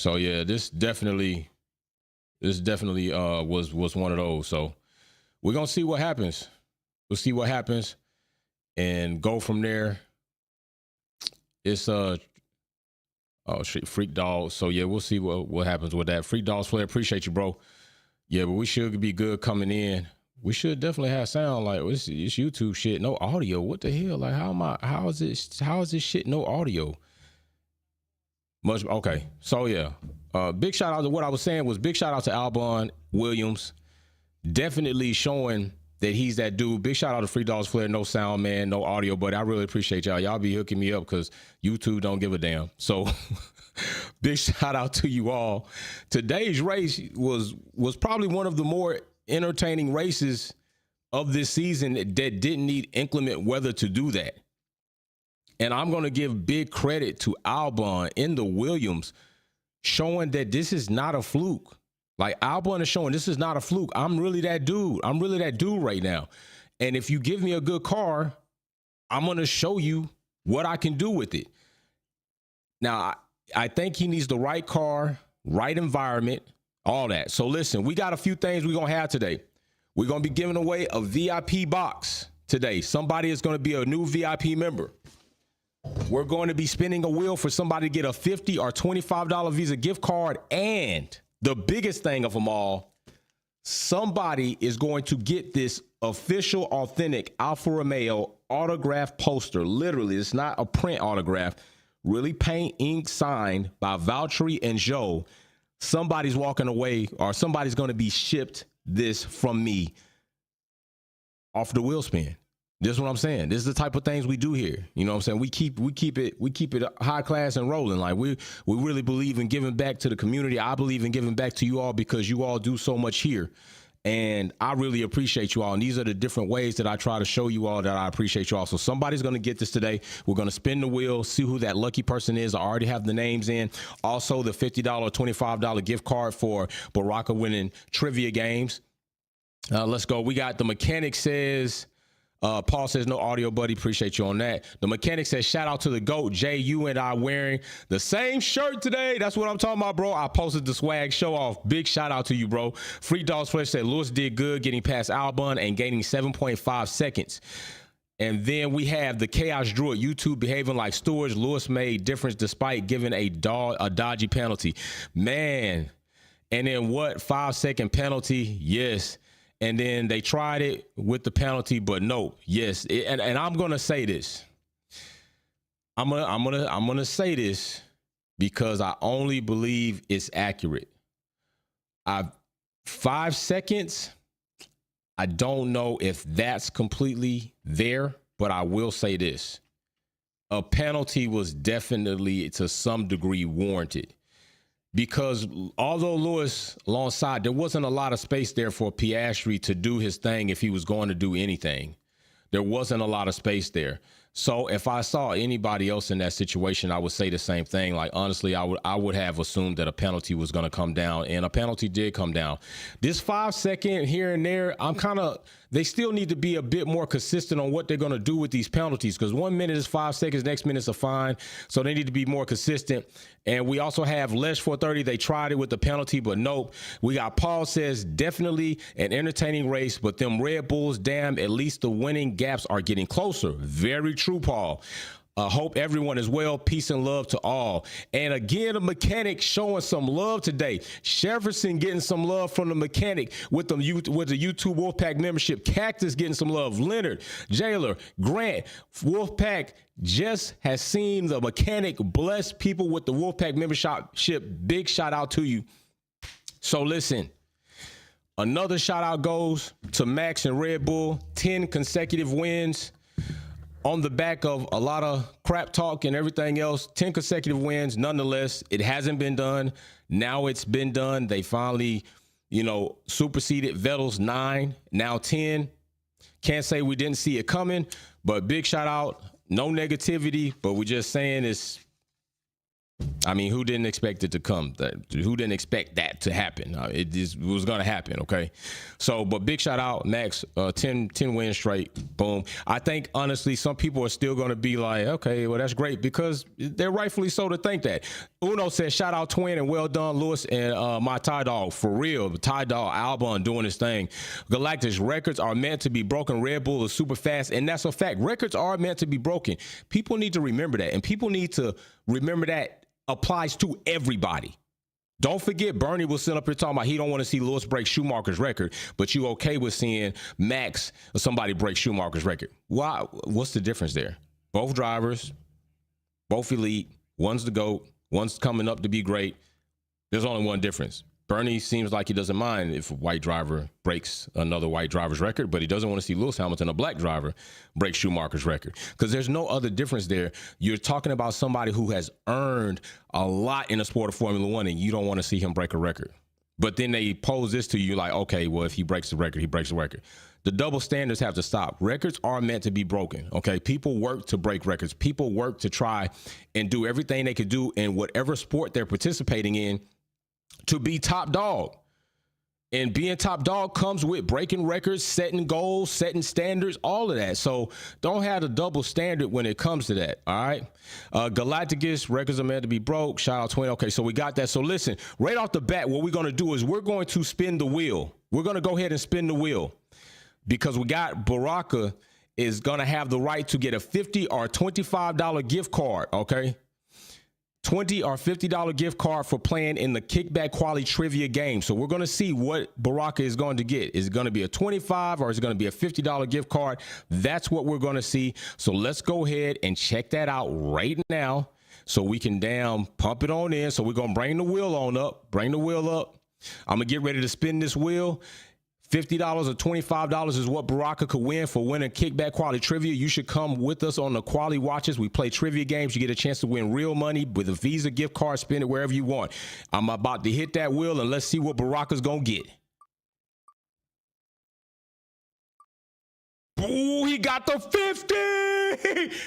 So yeah, this definitely was one of those. So we're gonna see what happens. We'll see what happens and go from there. It's Freak Dog. So yeah, we'll see what happens with that. Freak Dog's Flair, appreciate you, bro. Yeah, but we should be good coming in. We should definitely have sound. Like it's YouTube shit, no audio. What the hell? Like how is this shit no audio? Much okay. So yeah. Big shout out to what I was saying was big shout out to Albon Williams. Definitely showing that he's that dude. Big shout out to Free Dogs Flair, no sound, man, no audio, but I really appreciate y'all. Y'all be hooking me up because YouTube don't give a damn. So big shout out to you all. Today's race was probably one of the more entertaining races of this season that didn't need inclement weather to do that. And I'm going to give big credit to Albon in the Williams, showing that this is not a fluke. Like Albon is showing this is not a fluke. I'm really that dude. I'm really that dude right now. And if you give me a good car, I'm going to show you what I can do with it. Now, I think he needs the right car, right environment, all that. So listen, we got a few things we're going to have today. We're going to be giving away a VIP box today. Somebody is going to be a new VIP member. We're going to be spinning a wheel for somebody to get a $50 or $25 Visa gift card. And the biggest thing of them all, somebody is going to get this official, authentic Alfa Romeo autograph poster. Literally, it's not a print autograph. Really paint, ink, signed by Valtteri and Joe. Somebody's walking away or somebody's going to be shipped this from me off the wheel spin. This is what I'm saying. This is the type of things we do here. You know what I'm saying? We keep it high class and rolling. Like we really believe in giving back to the community. I believe in giving back to you all because you all do so much here. And I really appreciate you all. And these are the different ways that I try to show you all that I appreciate you all. So somebody's going to get this today. We're going to spin the wheel, see who that lucky person is. I already have the names in. Also, the $50, $25 gift card for Baraka winning trivia games. Let's go. We got the mechanic says... Paul says no audio, buddy. Appreciate you on that. The mechanic says shout out to the GOAT. Jay, you and I wearing the same shirt today. That's what I'm talking about, bro. I posted the swag show off. Big shout out to you, bro. Free Dogs Flesh said Lewis did good getting past Albon and gaining 7.5 seconds. And then we have the Chaos Druid, YouTube behaving like stewards. Lewis made difference despite giving a dodgy penalty. Man. And then what? 5-second penalty. Yes. And then they tried it with the penalty, but no, yes. And I'm gonna say this. I'm gonna say this because I only believe it's accurate. 5 seconds. I don't know if that's completely there, but I will say this: a penalty was definitely to some degree warranted. Because although Lewis alongside, there wasn't a lot of space there for Piastri to do his thing if he was going to do anything. There wasn't a lot of space there. So if I saw anybody else in that situation, I would say the same thing. Like, honestly, I would have assumed that a penalty was going to come down, and a penalty did come down. This 5 second here and there, they still need to be a bit more consistent on what they're going to do with these penalties, because 1 minute is 5 seconds, next minute's a fine. So they need to be more consistent. And we also have Lesh 430. They tried it with the penalty, but nope. We got Paul says, definitely an entertaining race, but them Red Bulls, damn, at least the winning gaps are getting closer. Very true, Paul. Hope everyone is well. Peace and love to all. And again, a mechanic showing some love today. Jefferson getting some love from the mechanic with the YouTube Wolfpack membership. Cactus getting some love. Leonard, Jailer, Grant, Wolfpack just has seen the mechanic bless people with the Wolfpack membership. Big shout out to you. So listen, another shout out goes to Max and Red Bull. 10 consecutive wins. On the back of a lot of crap talk and everything else, 10 consecutive wins. Nonetheless, it hasn't been done. Now it's been done. They finally, superseded Vettel's 9, now 10. Can't say we didn't see it coming, but big shout out. No negativity, but we're just saying who didn't expect it to come? Who didn't expect that to happen? It was going to happen, okay? So, but big shout out, Max, 10 wins straight, boom. I think, honestly, some people are still going to be like, okay, well, that's great, because they're rightfully so to think that. Uno says, shout out Twin and well done, Lewis and my Ty Dog. For real, Ty Dog, Albon doing his thing. Galactus, records are meant to be broken. Red Bull is super fast, and that's a fact. Records are meant to be broken. People need to remember that, and people need to remember that applies to everybody. Don't forget, Bernie was sitting up here talking about he don't want to see Lewis break Schumacher's record, but you okay with seeing Max or somebody break Schumacher's record. Why? What's the difference there? Both drivers, both elite. One's the GOAT. One's coming up to be great. There's only one difference. Bernie seems like he doesn't mind if a white driver breaks another white driver's record, but he doesn't want to see Lewis Hamilton, a black driver, break Schumacher's record because there's no other difference there. You're talking about somebody who has earned a lot in the sport of Formula One, and you don't want to see him break a record. But then they pose this to you like, okay, well, if he breaks the record, he breaks the record. The double standards have to stop. Records are meant to be broken, okay? People work to break records. People work to try and do everything they could do in whatever sport they're participating in to be top dog. And being top dog comes with breaking records, setting goals, setting standards, all of that. So don't have a double standard when it comes to that, all right? Galacticus, records are meant to be broke. Shout out Twin. Okay, so we got that. So listen, right off the bat, what we're going to do is we're going to spin the wheel. We're going to go ahead and spin the wheel because we got Baraka is going to have the right to get a $50 or $25 gift card, okay? $20 or $50 gift card for playing in the Kickback Quality Trivia game. So we're going to see what Baraka is going to get. Is it going to be a $25 or is it going to be a $50 gift card? That's what we're going to see. So let's go ahead and check that out right now so we can pump it on in. So we're going to bring the wheel on up, bring the wheel up. I'm going to get ready to spin this wheel. $50 or $25 is what Baraka could win for winning Kickback Quality Trivia. You should come with us on the Quality Watches. We play trivia games. You get a chance to win real money with a Visa gift card. Spend it wherever you want. I'm about to hit that wheel, and let's see what Baraka's going to get. Ooh, he got the 50.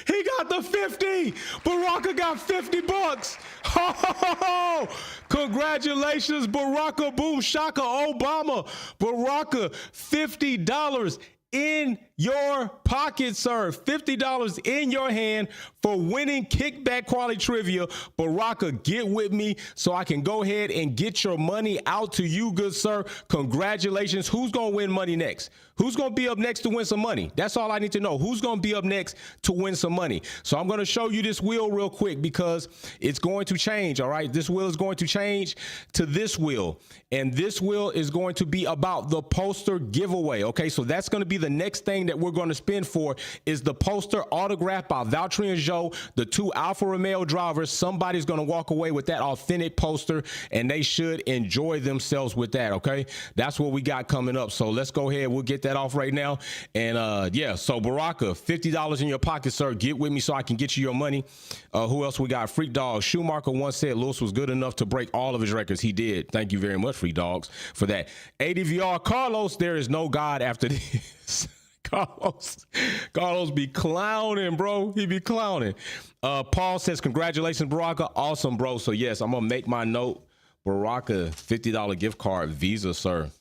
He got the 50. Baraka got $50. Ho, ho, ho, ho. Congratulations, Baraka. Boom, shaka, Obama. Baraka, $50 in your pocket, sir. $50 in your hand for winning Kickback Quality Trivia. Baraka, get with me so I can go ahead and get your money out to you, good sir. Congratulations. Who's going to win money next? Who's going to be up next to win some money? That's all I need to know. Who's going to be up next to win some money? So I'm going to show you this wheel real quick because it's going to change, all right? This wheel is going to change to this wheel, and this wheel is going to be about the poster giveaway, okay? So that's going to be the next thing that we're going to spin for is the poster autographed by Valtteri and Joe, the two Alfa Romeo drivers. Somebody's going to walk away with that authentic poster, and they should enjoy themselves with that, okay? That's what we got coming up. So let's go ahead. We'll get that off right now. And yeah, so Baraka, $50 in your pocket, sir. Get with me so I can get you your money. Who else we got? Freak Dog. Schumacher once said Lewis was good enough to break all of his records. He did. Thank you very much, Freak Dogs, for that. ADVR Carlos, there is no God after this. Carlos be clowning, bro. He be clowning. Paul says, congratulations, Baraka. Awesome, bro. So yes, I'm gonna make my note. Baraka, $50 gift card, Visa, sir.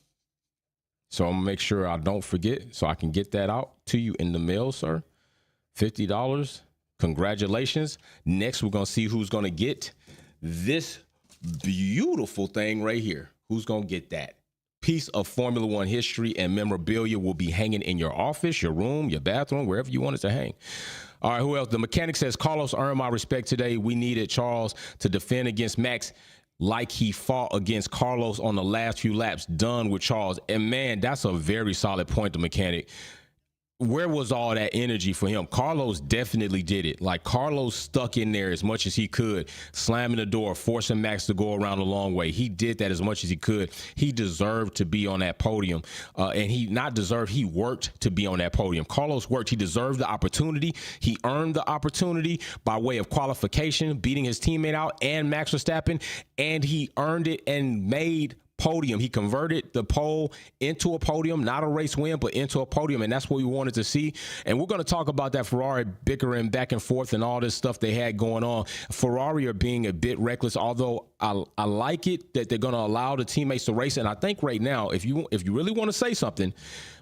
So I'm gonna make sure I don't forget so I can get that out to you in the mail, sir. $50. Congratulations. Next, we're gonna see who's gonna get this beautiful thing right here. Who's gonna get that? Piece of Formula One history and memorabilia will be hanging in your office, your room, your bathroom, wherever you want it to hang. All right, who else? The mechanic says, Carlos earned my respect today. We needed Charles to defend against Max like he fought against Carlos on the last few laps. Done with Charles. And man, that's a very solid point, the mechanic. Where was all that energy for him? Carlos definitely did it. Like, Carlos stuck in there as much as he could, slamming the door, forcing Max to go around the long way. He did that as much as he could. He deserved to be on that podium. And he not deserved, he worked to be on that podium. Carlos worked. He deserved the opportunity. He earned the opportunity by way of qualification, beating his teammate out and Max Verstappen. And he earned it and made podium. He converted the pole into a podium, not a race win, but into a podium. And that's what we wanted to see. And we're going to talk about that Ferrari bickering back and forth and all this stuff they had going on. Ferrari are being a bit reckless, although I like it that they're going to allow the teammates to race. And I think right now, if you really want to say something,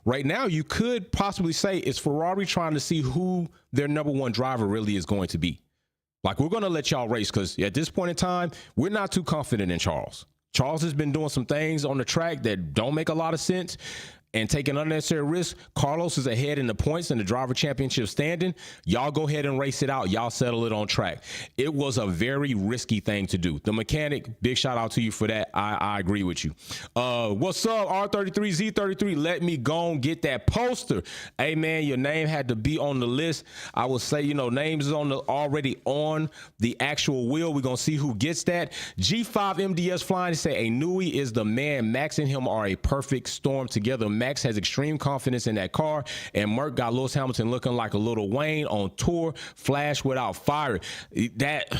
right now you could possibly say it's Ferrari trying to see who their number one driver really is going to be. Like, we're going to let y'all race because at this point in time, we're not too confident in Charles. Charles has been doing some things on the track that don't make a lot of sense and taking unnecessary risks. Carlos is ahead in the points in the driver championship standing. Y'all go ahead and race it out. Y'all settle it on track. It was a very risky thing to do. The mechanic, big shout out to you for that. I agree with you. What's up, R33Z33? Let me go and get that poster. Hey, man, your name had to be on the list. I will say, names is already on the actual wheel. We're going to see who gets that. G5 MDS Flying say, Nui is the man. Max and him are a perfect storm together. Max has extreme confidence in that car, and Merc got Lewis Hamilton looking like a little Wayne on tour, flash without fire. That,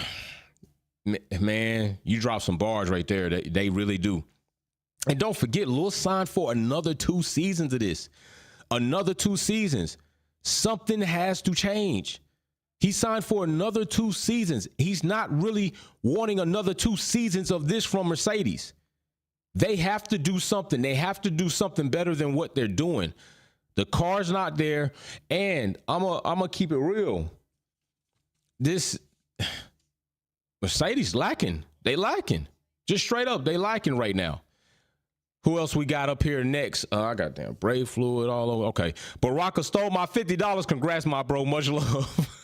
man, you drop some bars right there. They really do. And don't forget, Lewis signed for another 2 seasons of this. Another 2 seasons. Something has to change. He signed for another 2 seasons. He's not really wanting another 2 seasons of this from Mercedes. They have to do something. They have to do something better than what they're doing. The car's not there, and I'm gonna keep it real. This Mercedes lacking. They lacking. Just straight up, they lacking right now. Who else we got up here next? I got damn brake fluid all over. Okay, Baraka stole my $50. Congrats, my bro. Much love.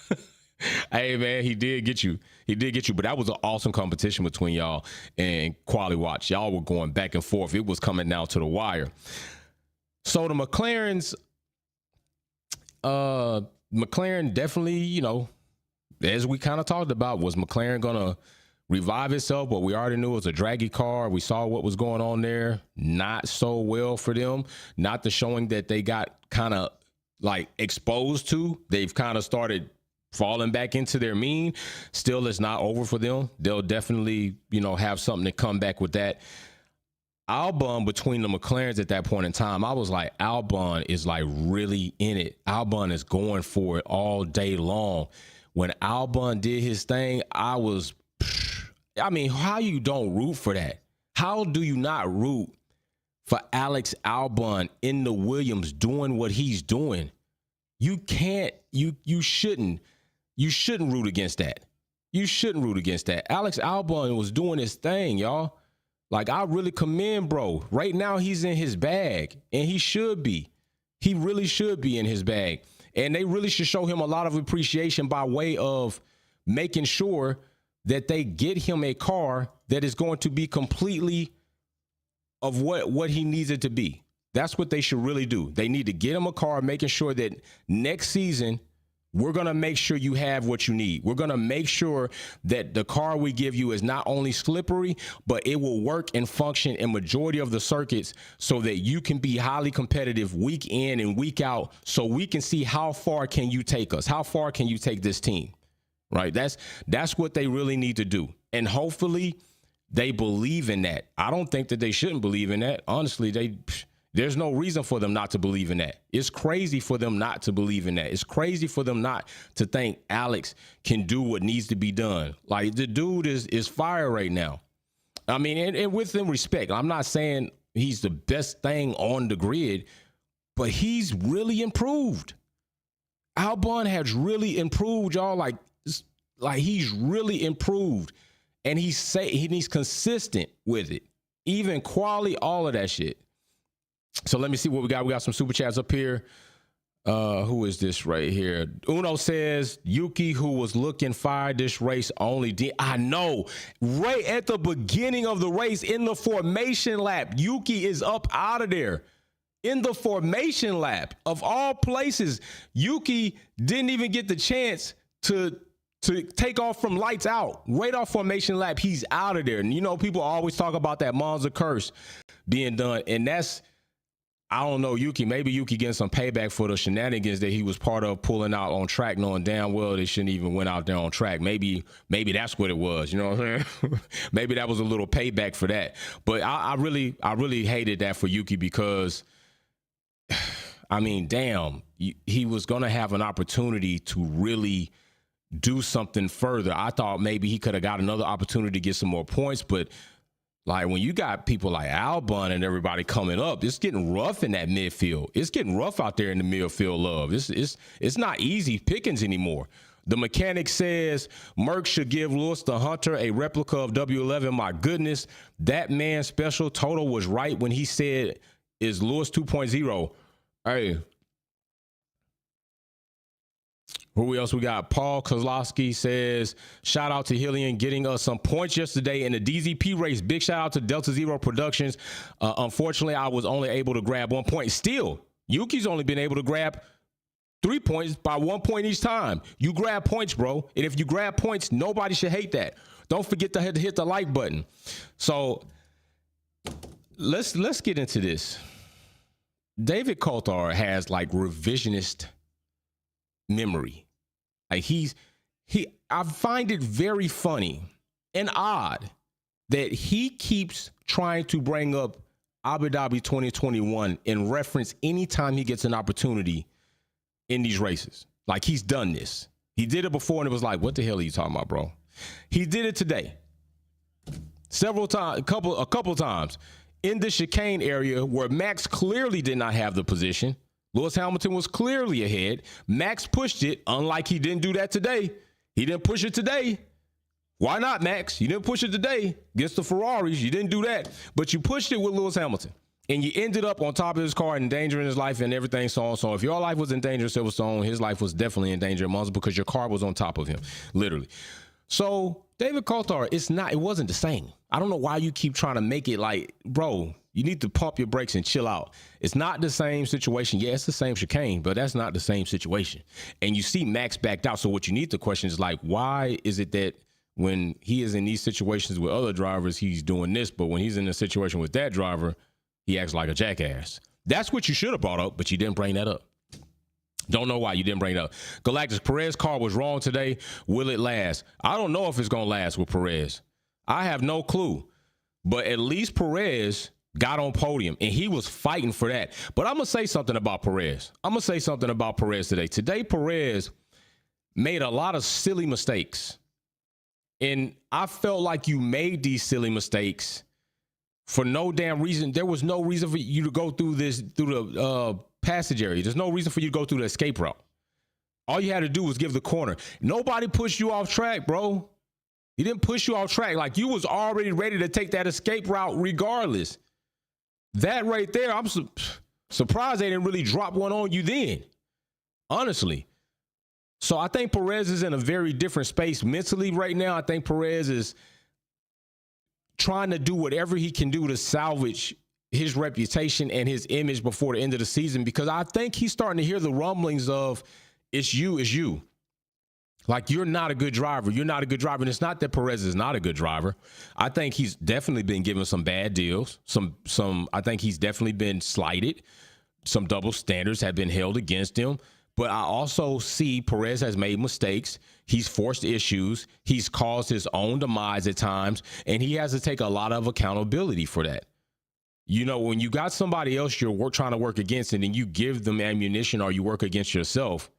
Hey, man, he did get you. He did get you. But that was an awesome competition between y'all and Quali Watch. Y'all were going back and forth. It was coming down to the wire. So the McLarens, McLaren definitely, as we kind of talked about, was McLaren going to revive itself? But we already knew it was a draggy car. We saw what was going on there. Not so well for them. Not the showing that they got kind of like exposed to. They've kind of started falling back into their mean. Still, it's not over for them. They'll definitely, have something to come back with that. Albon, between the McLarens at that point in time, I was like, Albon is like really in it. Albon is going for it all day long. When Albon did his thing, how you don't root for that? How do you not root for Alex Albon in the Williams doing what he's doing? You can't, you shouldn't root against that. You shouldn't root against that. Alex Albon was doing his thing, y'all. Like, I really commend bro. Right now, he's in his bag, and he should be. He really should be in his bag. And they really should show him a lot of appreciation by way of making sure that they get him a car that is going to be completely of what he needs it to be. That's what they should really do. They need to get him a car, making sure that next season, we're going to make sure you have what you need. We're going to make sure that the car we give you is not only slippery, but it will work and function in majority of the circuits so that you can be highly competitive week in and week out, so we can see how far can you take us? How far can you take this team? Right? That's what they really need to do. And hopefully they believe in that. I don't think that they shouldn't believe in that. Honestly, there's no reason for them not to believe in that. It's crazy for them not to believe in that. It's crazy for them not to think Alex can do what needs to be done. Like, the dude is fire right now. I mean, and with them respect, I'm not saying he's the best thing on the grid, but he's really improved. Albon has really improved, y'all. Like he's really improved, and he's consistent with it. Even quality, all of that shit. So let me see what we got. We got some super chats up here. Who is this right here? Uno says, Yuki, who was looking fired this race, only did. I know. Right at the beginning of the race, in the formation lap, Yuki is up out of there. In the formation lap, of all places, Yuki didn't even get the chance to take off from lights out. Right off formation lap, he's out of there. And people always talk about that Monza curse being done. And that's, I don't know, Yuki. Maybe Yuki getting some payback for the shenanigans that he was part of, pulling out on track, knowing damn well they shouldn't even went out there on track. Maybe that's what it was. You know what I'm saying? Maybe that was a little payback for that. But I really hated that for Yuki because, I mean, damn, he was going to have an opportunity to really do something further. I thought maybe he could have got another opportunity to get some more points, but like when you got people like Albon and everybody coming up, it's getting rough in that midfield. It's getting rough out there in the midfield, love. It's not easy pickings anymore. The mechanic says Merck should give Lewis the Hunter a replica of W11. My goodness, that man's special total was right when he said is Lewis 2.0. Hey, who else we got? Paul Kozlowski says, shout out to Hillian getting us some points yesterday in the DZP race. Big shout out to Delta Zero Productions. Unfortunately, I was only able to grab 1 point. Still, Yuki's only been able to grab 3 points by 1 point each time. You grab points, bro. And if you grab points, nobody should hate that. Don't forget to hit the like button. So let's get into this. David Coulthard has like revisionist memory. Like I find it very funny and odd that he keeps trying to bring up Abu Dhabi 2021 in reference anytime he gets an opportunity in these races. Like he's done this. He did it before and it was like, what the hell are you talking about, bro? He did it today. Several times, a couple times in the chicane area where Max clearly did not have the position. Lewis Hamilton was clearly ahead. Max pushed it, unlike he didn't do that today. He didn't push it today. Why not, Max? You didn't push it today against the Ferraris. You didn't do that. But you pushed it with Lewis Hamilton. And you ended up on top of his car, endangering his life and everything, so on. So if your life was in danger, Silverstone, his life was definitely in danger, Monza, because your car was on top of him, literally. So David Coulthard, it wasn't the same. I don't know why you keep trying to make it like, bro, you need to pump your brakes and chill out. It's not the same situation. Yeah, it's the same chicane, but that's not the same situation. And you see Max backed out. So what you need to question is like, why is it that when he is in these situations with other drivers, he's doing this, but when he's in a situation with that driver, he acts like a jackass? That's what you should have brought up, but you didn't bring that up. Don't know why you didn't bring it up. Galactus, Perez car was wrong today. Will it last? I don't know if it's going to last with Perez. I have no clue. But at least Perez got on podium, and he was fighting for that. But I'm going to say something about Perez. Today. Today, Perez made a lot of silly mistakes. And I felt like you made these silly mistakes for no damn reason. There was no reason for you to go through the passage area. There's no reason for you to go through the escape route. All you had to do was give the corner. Nobody pushed you off track, bro. He didn't push you off track. Like, you was already ready to take that escape route regardless. That right there, I'm surprised they didn't really drop one on you then, honestly. So I think Perez is in a very different space mentally right now. I think Perez is trying to do whatever he can do to salvage his reputation and his image before the end of the season, because I think he's starting to hear the rumblings of it's you. Like, you're not a good driver. And it's not that Perez is not a good driver. I think he's definitely been given some bad deals. I think he's definitely been slighted. Some double standards have been held against him. But I also see Perez has made mistakes. He's forced issues. He's caused his own demise at times. And he has to take a lot of accountability for that. You know, when you got somebody else you're trying to work against, and then you give them ammunition or you work against yourself,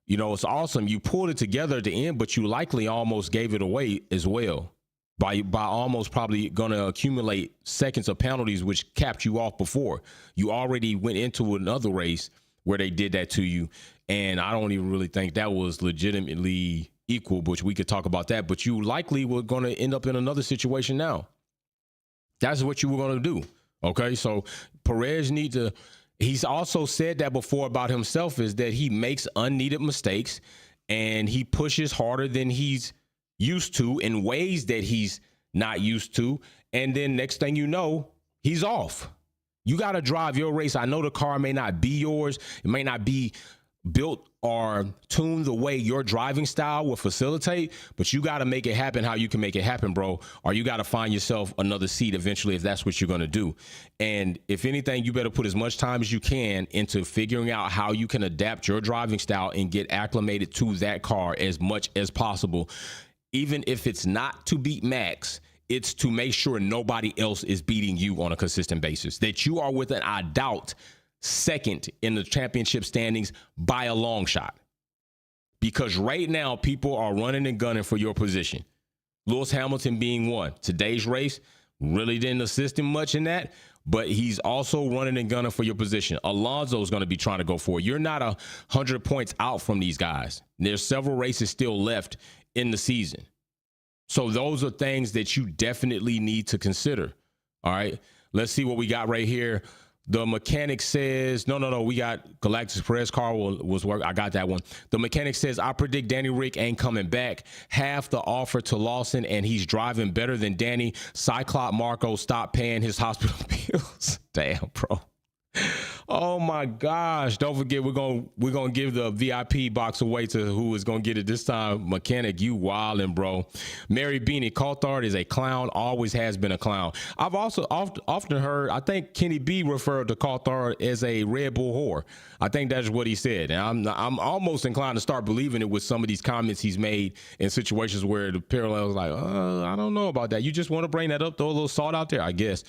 you know, it's awesome. You pulled it together at the end, but you likely almost gave it away as well by almost probably going to accumulate seconds of penalties, which capped you off before. You already went into another race where they did that to you, and I don't even really think that was legitimately equal, which we could talk about that, but you likely were going to end up in another situation now. That's what you were going to do, okay? So Perez he's also said that before about himself, is that he makes unneeded mistakes and he pushes harder than he's used to in ways that he's not used to. And then next thing you know, he's off. You got to drive your race. I know the car may not be yours. It may not be built or tuned the way your driving style will facilitate, but you got to make it happen how you can make it happen, bro. Or you got to find yourself another seat eventually if that's what you're going to do. And if anything, you better put as much time as you can into figuring out how you can adapt your driving style and get acclimated to that car as much as possible. Even if it's not to beat Max, it's to make sure nobody else is beating you on a consistent basis, that you are within, I doubt, second in the championship standings by a long shot. Because right now, people are running and gunning for your position. Lewis Hamilton being one. Today's race really didn't assist him much in that. but he's also running and gunning for your position. Alonso's going to be trying to go for it. You're not 100 points out from these guys. There's several races still left in the season. So those are things that you definitely need to consider. All right, let's see what we got right here. The mechanic says, no, we got Galactus Perez car was work. I got that one. The mechanic says, I predict Danny Rick ain't coming back. Half the offer to Lawson, and he's driving better than Danny. Cyclop Marco stopped paying his hospital bills. Damn, bro. Oh my gosh. Don't forget, we're gonna give the VIP box away to who is gonna get it this time. Mechanic, you wildin', bro. Mary Beanie, Coulthard is a clown, always has been a clown. I've also often heard, I think Kenny B referred to Coulthard as a Red Bull whore. I think that's what he said. And I'm almost inclined to start believing it with some of these comments he's made in situations where the parallel is like, I don't know about that. You just want to bring that up, throw a little salt out there, I guess.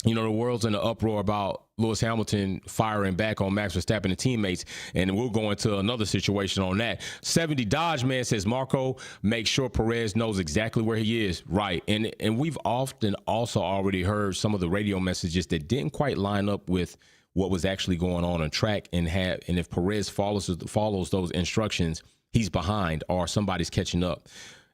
You know, the world's in an uproar about Lewis Hamilton firing back on Max Verstappen and teammates, and we'll go into another situation on that. 70 Dodge Man says, Marco, make sure Perez knows exactly where he is. Right. And we've often also already heard some of the radio messages that didn't quite line up with what was actually going on track, and if Perez follows those instructions, he's behind or somebody's catching up.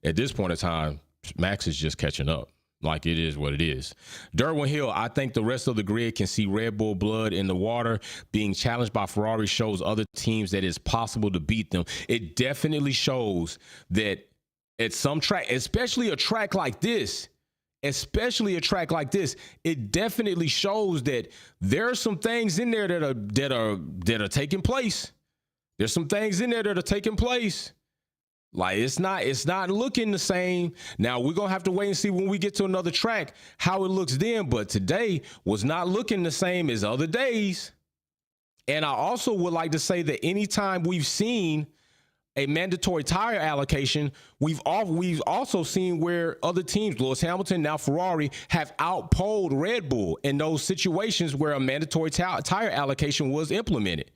At this point in time, Max is just catching up. Like, it is what it is. Derwin Hill, I think the rest of the grid can see Red Bull blood in the water. Being challenged by Ferrari shows other teams that it's possible to beat them. It definitely shows that at some track, especially a track like this, it definitely shows that there are some things in there that are taking place. There's some things in there that are taking place. Like, it's not looking the same. Now, we're going to have to wait and see when we get to another track how it looks then. But today was not looking the same as other days. And I also would like to say that anytime we've seen a mandatory tire allocation, we've also seen where other teams, Lewis Hamilton, now Ferrari, have outpolled Red Bull in those situations where a mandatory tire allocation was implemented.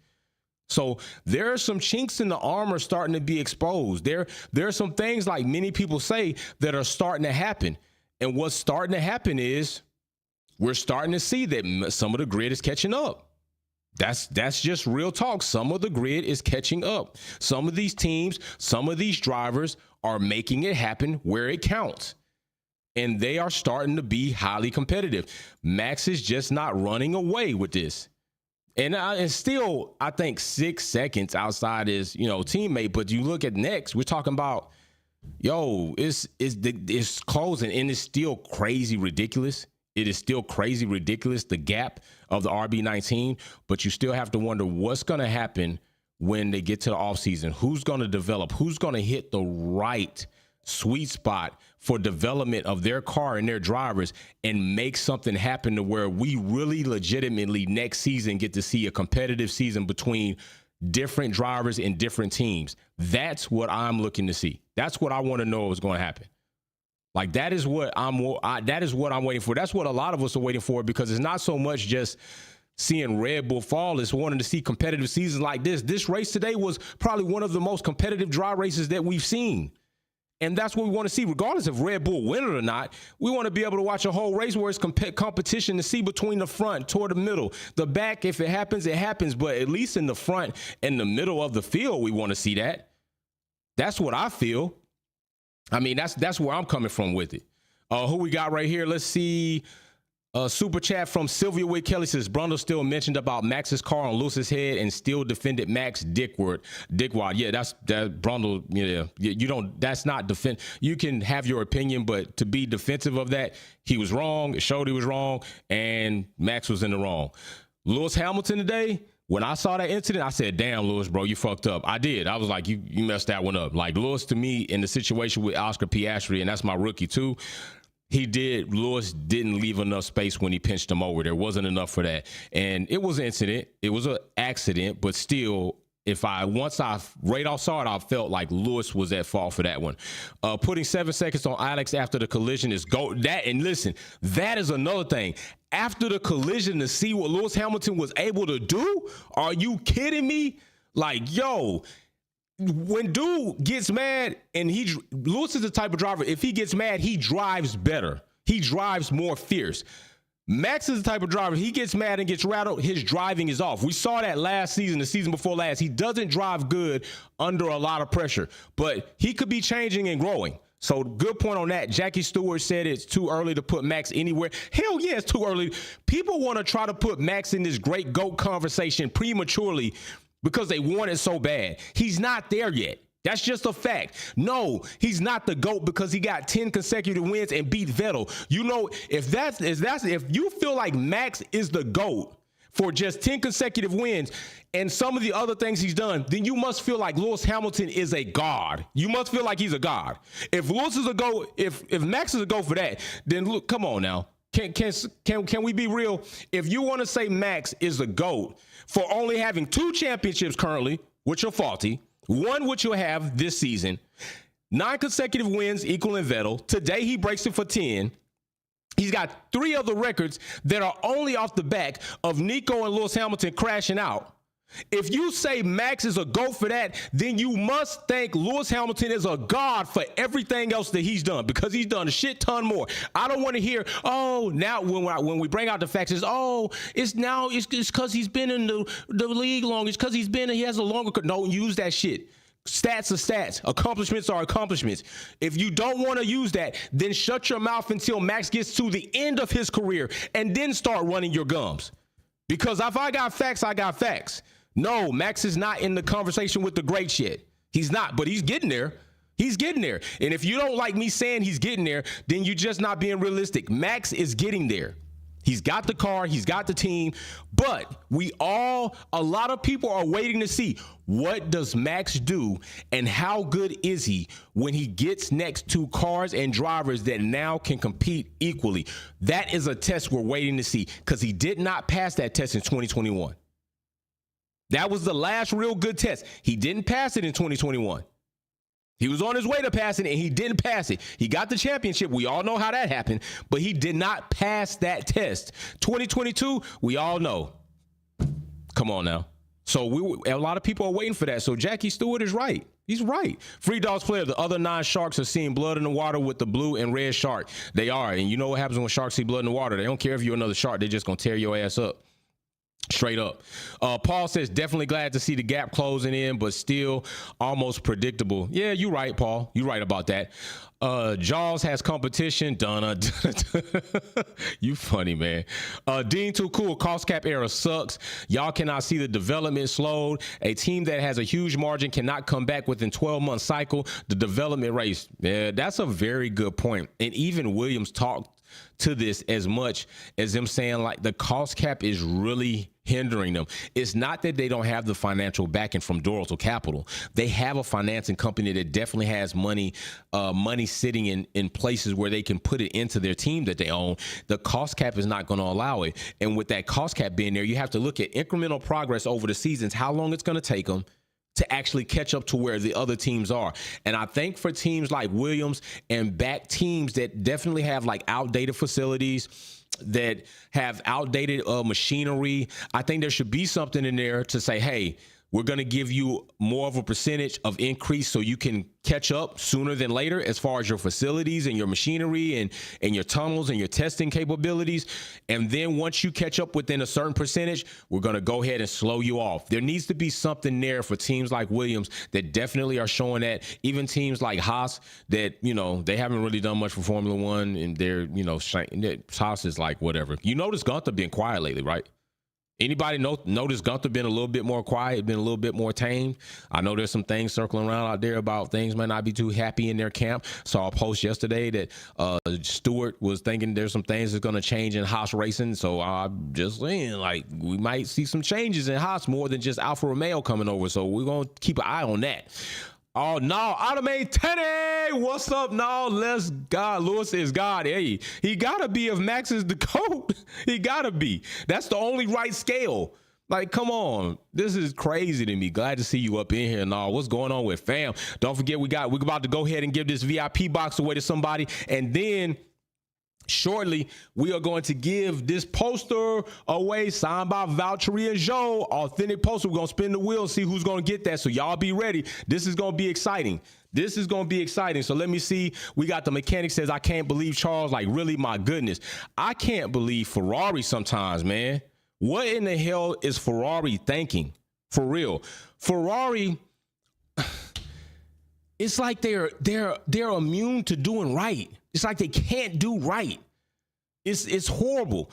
So there are some chinks in the armor starting to be exposed. There are some things, like many people say, that are starting to happen. And what's starting to happen is we're starting to see that some of the grid is catching up. That's just real talk. Some of the grid is catching up. Some of these teams, some of these drivers are making it happen where it counts. And they are starting to be highly competitive. Max is just not running away with this. And still, I think 6 seconds outside his, teammate. But you look at next, we're talking about, it's closing, and it's still crazy ridiculous. It is still crazy ridiculous, the gap of the RB19. But you still have to wonder what's going to happen when they get to the offseason. Who's going to develop? Who's going to hit the right sweet spot for development of their car and their drivers and make something happen to where we really legitimately next season get to see a competitive season between different drivers and different teams. That's what I'm looking to see. That's what I want to know is going to happen. Like, that is what I'm waiting for. That's what a lot of us are waiting for, because it's not so much just seeing Red Bull fall. It's wanting to see competitive seasons like this. This race today was probably one of the most competitive dry races that we've seen. And that's what we want to see, regardless of Red Bull win it or not. We want to be able to watch a whole race where it's competition to see between the front, toward the middle, the back. If it happens, it happens. But at least in the front and the middle of the field, we want to see that. That's what I feel. I mean, that's where I'm coming from with it. Who we got right here? Let's see. Super chat from Sylvia Witt Kelly says, Brundle still mentioned about Max's car on Lewis's head and still defended Max dickwad. Yeah, that Brundle. Yeah, that's not defend. You can have your opinion, but to be defensive of that, he was wrong. It showed he was wrong, and Max was in the wrong. Lewis Hamilton today, when I saw that incident, I said, damn, Lewis, bro, you fucked up. I did. I was like, you messed that one up. Like, Lewis, to me, in the situation with Oscar Piastri, and that's my rookie too, Lewis didn't leave enough space when he pinched him over. There wasn't enough for that. And it was an incident. It was an accident, but still, once I radar saw it, I felt like Lewis was at fault for that one. Putting 7 seconds on Alex after the collision is that. And listen, that is another thing. After the collision, to see what Lewis Hamilton was able to do? Are you kidding me? Like, when dude gets mad, and Lewis is the type of driver, if he gets mad, he drives better. He drives more fierce. Max is the type of driver, he gets mad and gets rattled, his driving is off. We saw that last season, the season before last. He doesn't drive good under a lot of pressure, but he could be changing and growing. So good point on that. Jackie Stewart said it's too early to put Max anywhere. Hell yeah, it's too early. People want to try to put Max in this great GOAT conversation prematurely because they want it so bad. He's not there yet. That's just a fact. No, he's not the GOAT because he got 10 consecutive wins and beat Vettel. You know, if you feel like Max is the GOAT for just 10 consecutive wins and some of the other things he's done, then you must feel like Lewis Hamilton is a god. You must feel like he's a god. If Lewis is a GOAT, if Max is a GOAT for that, then look, come on now. Can we be real? If you want to say Max is a GOAT for only having 2 championships currently, which are faulty, one which you'll have this season, 9 consecutive wins equaling Vettel. Today he breaks it for 10. He's got 3 other records that are only off the back of Nico and Lewis Hamilton crashing out. If you say Max is a GOAT for that, then you must think Lewis Hamilton is a god for everything else that he's done, because he's done a shit ton more. I don't want to hear, oh, now when we bring out the facts, it's because he's been in the league long. It's because he has a longer. Don't use that shit. Stats are stats. Accomplishments are accomplishments. If you don't want to use that, then shut your mouth until Max gets to the end of his career and then start running your gums. Because if I got facts, I got facts. No, Max is not in the conversation with the great shit. He's not, but he's getting there. He's getting there. And if you don't like me saying he's getting there, then you're just not being realistic. Max is getting there. He's got the car, he's got the team, but a lot of people are waiting to see, what does Max do and how good is he when he gets next to cars and drivers that now can compete equally? That is a test we're waiting to see, because he did not pass that test in 2021. That was the last real good test. He didn't pass it in 2021. He was on his way to passing it, and he didn't pass it. He got the championship. We all know how that happened, but he did not pass that test. 2022, we all know. Come on now. So a lot of people are waiting for that. So Jackie Stewart is right. He's right. Free Dogs player, the other 9 sharks are seeing blood in the water with the blue and red shark. They are. And you know what happens when sharks see blood in the water? They don't care if you're another shark. They're just going to tear your ass up. Straight up. Paul says, definitely glad to see the gap closing in, but still almost predictable. Yeah, you're right, Paul. You're right about that. Jaws has competition. Donna. You funny, man. Dean Too Cool. Cost cap era sucks. Y'all cannot see the development slowed. A team that has a huge margin cannot come back within 12-month cycle. The development race. Yeah, that's a very good point. And even Williams talked to this as much as them saying like the cost cap is really hindering them. It's not that they don't have the financial backing from Dorothy Capital. They have a financing company that definitely has money sitting in places where they can put it into their team that they own. The cost cap is not going to allow it. And with that cost cap being there, you have to look at incremental progress over the seasons, how long it's going to take them to actually catch up to where the other teams are. And I think for teams like Williams and back teams that definitely have like outdated facilities, that have outdated machinery, I think there should be something in there to say, hey, we're going to give you more of a percentage of increase so you can catch up sooner than later as far as your facilities and your machinery and your tunnels and your testing capabilities. And then once you catch up within a certain percentage, we're going to go ahead and slow you off. There needs to be something there for teams like Williams that definitely are showing that. Even teams like Haas that, you know, they haven't really done much for Formula One, and they're, you know, Haas is like whatever. You notice Gunther being quiet lately, right? Anybody notice Gunther been a little bit more quiet, been a little bit more tame? I know there's some things circling around out there about things might not be too happy in their camp. Saw a post yesterday that Stewart was thinking there's some things that's going to change in Haas racing. So I'm just saying, like, we might see some changes in Haas more than just Alfa Romeo coming over. So we're going to keep an eye on that. Oh, no, Automate Teddy, what's up? No, let's God. Lewis is God. Hey, he got to be if Max is the GOAT. He got to be. That's the only right scale. Like, come on. This is crazy to me. Glad to see you up in here and all. What's going on with fam? Don't forget, we're about to go ahead and give this VIP box away to somebody. And then Shortly, we are going to give this poster away, signed by Valtteri and Joe. Authentic poster. We're going to spin the wheel and see who's going to get that. So y'all be ready. This is going to be exciting. This is going to be exciting. So let me see. We got the mechanic says, I can't believe Charles. Like, really, my goodness. I can't believe Ferrari sometimes, man. What in the hell is Ferrari thinking? For real. Ferrari, it's like they're immune to doing right. It's like they can't do right. It's horrible.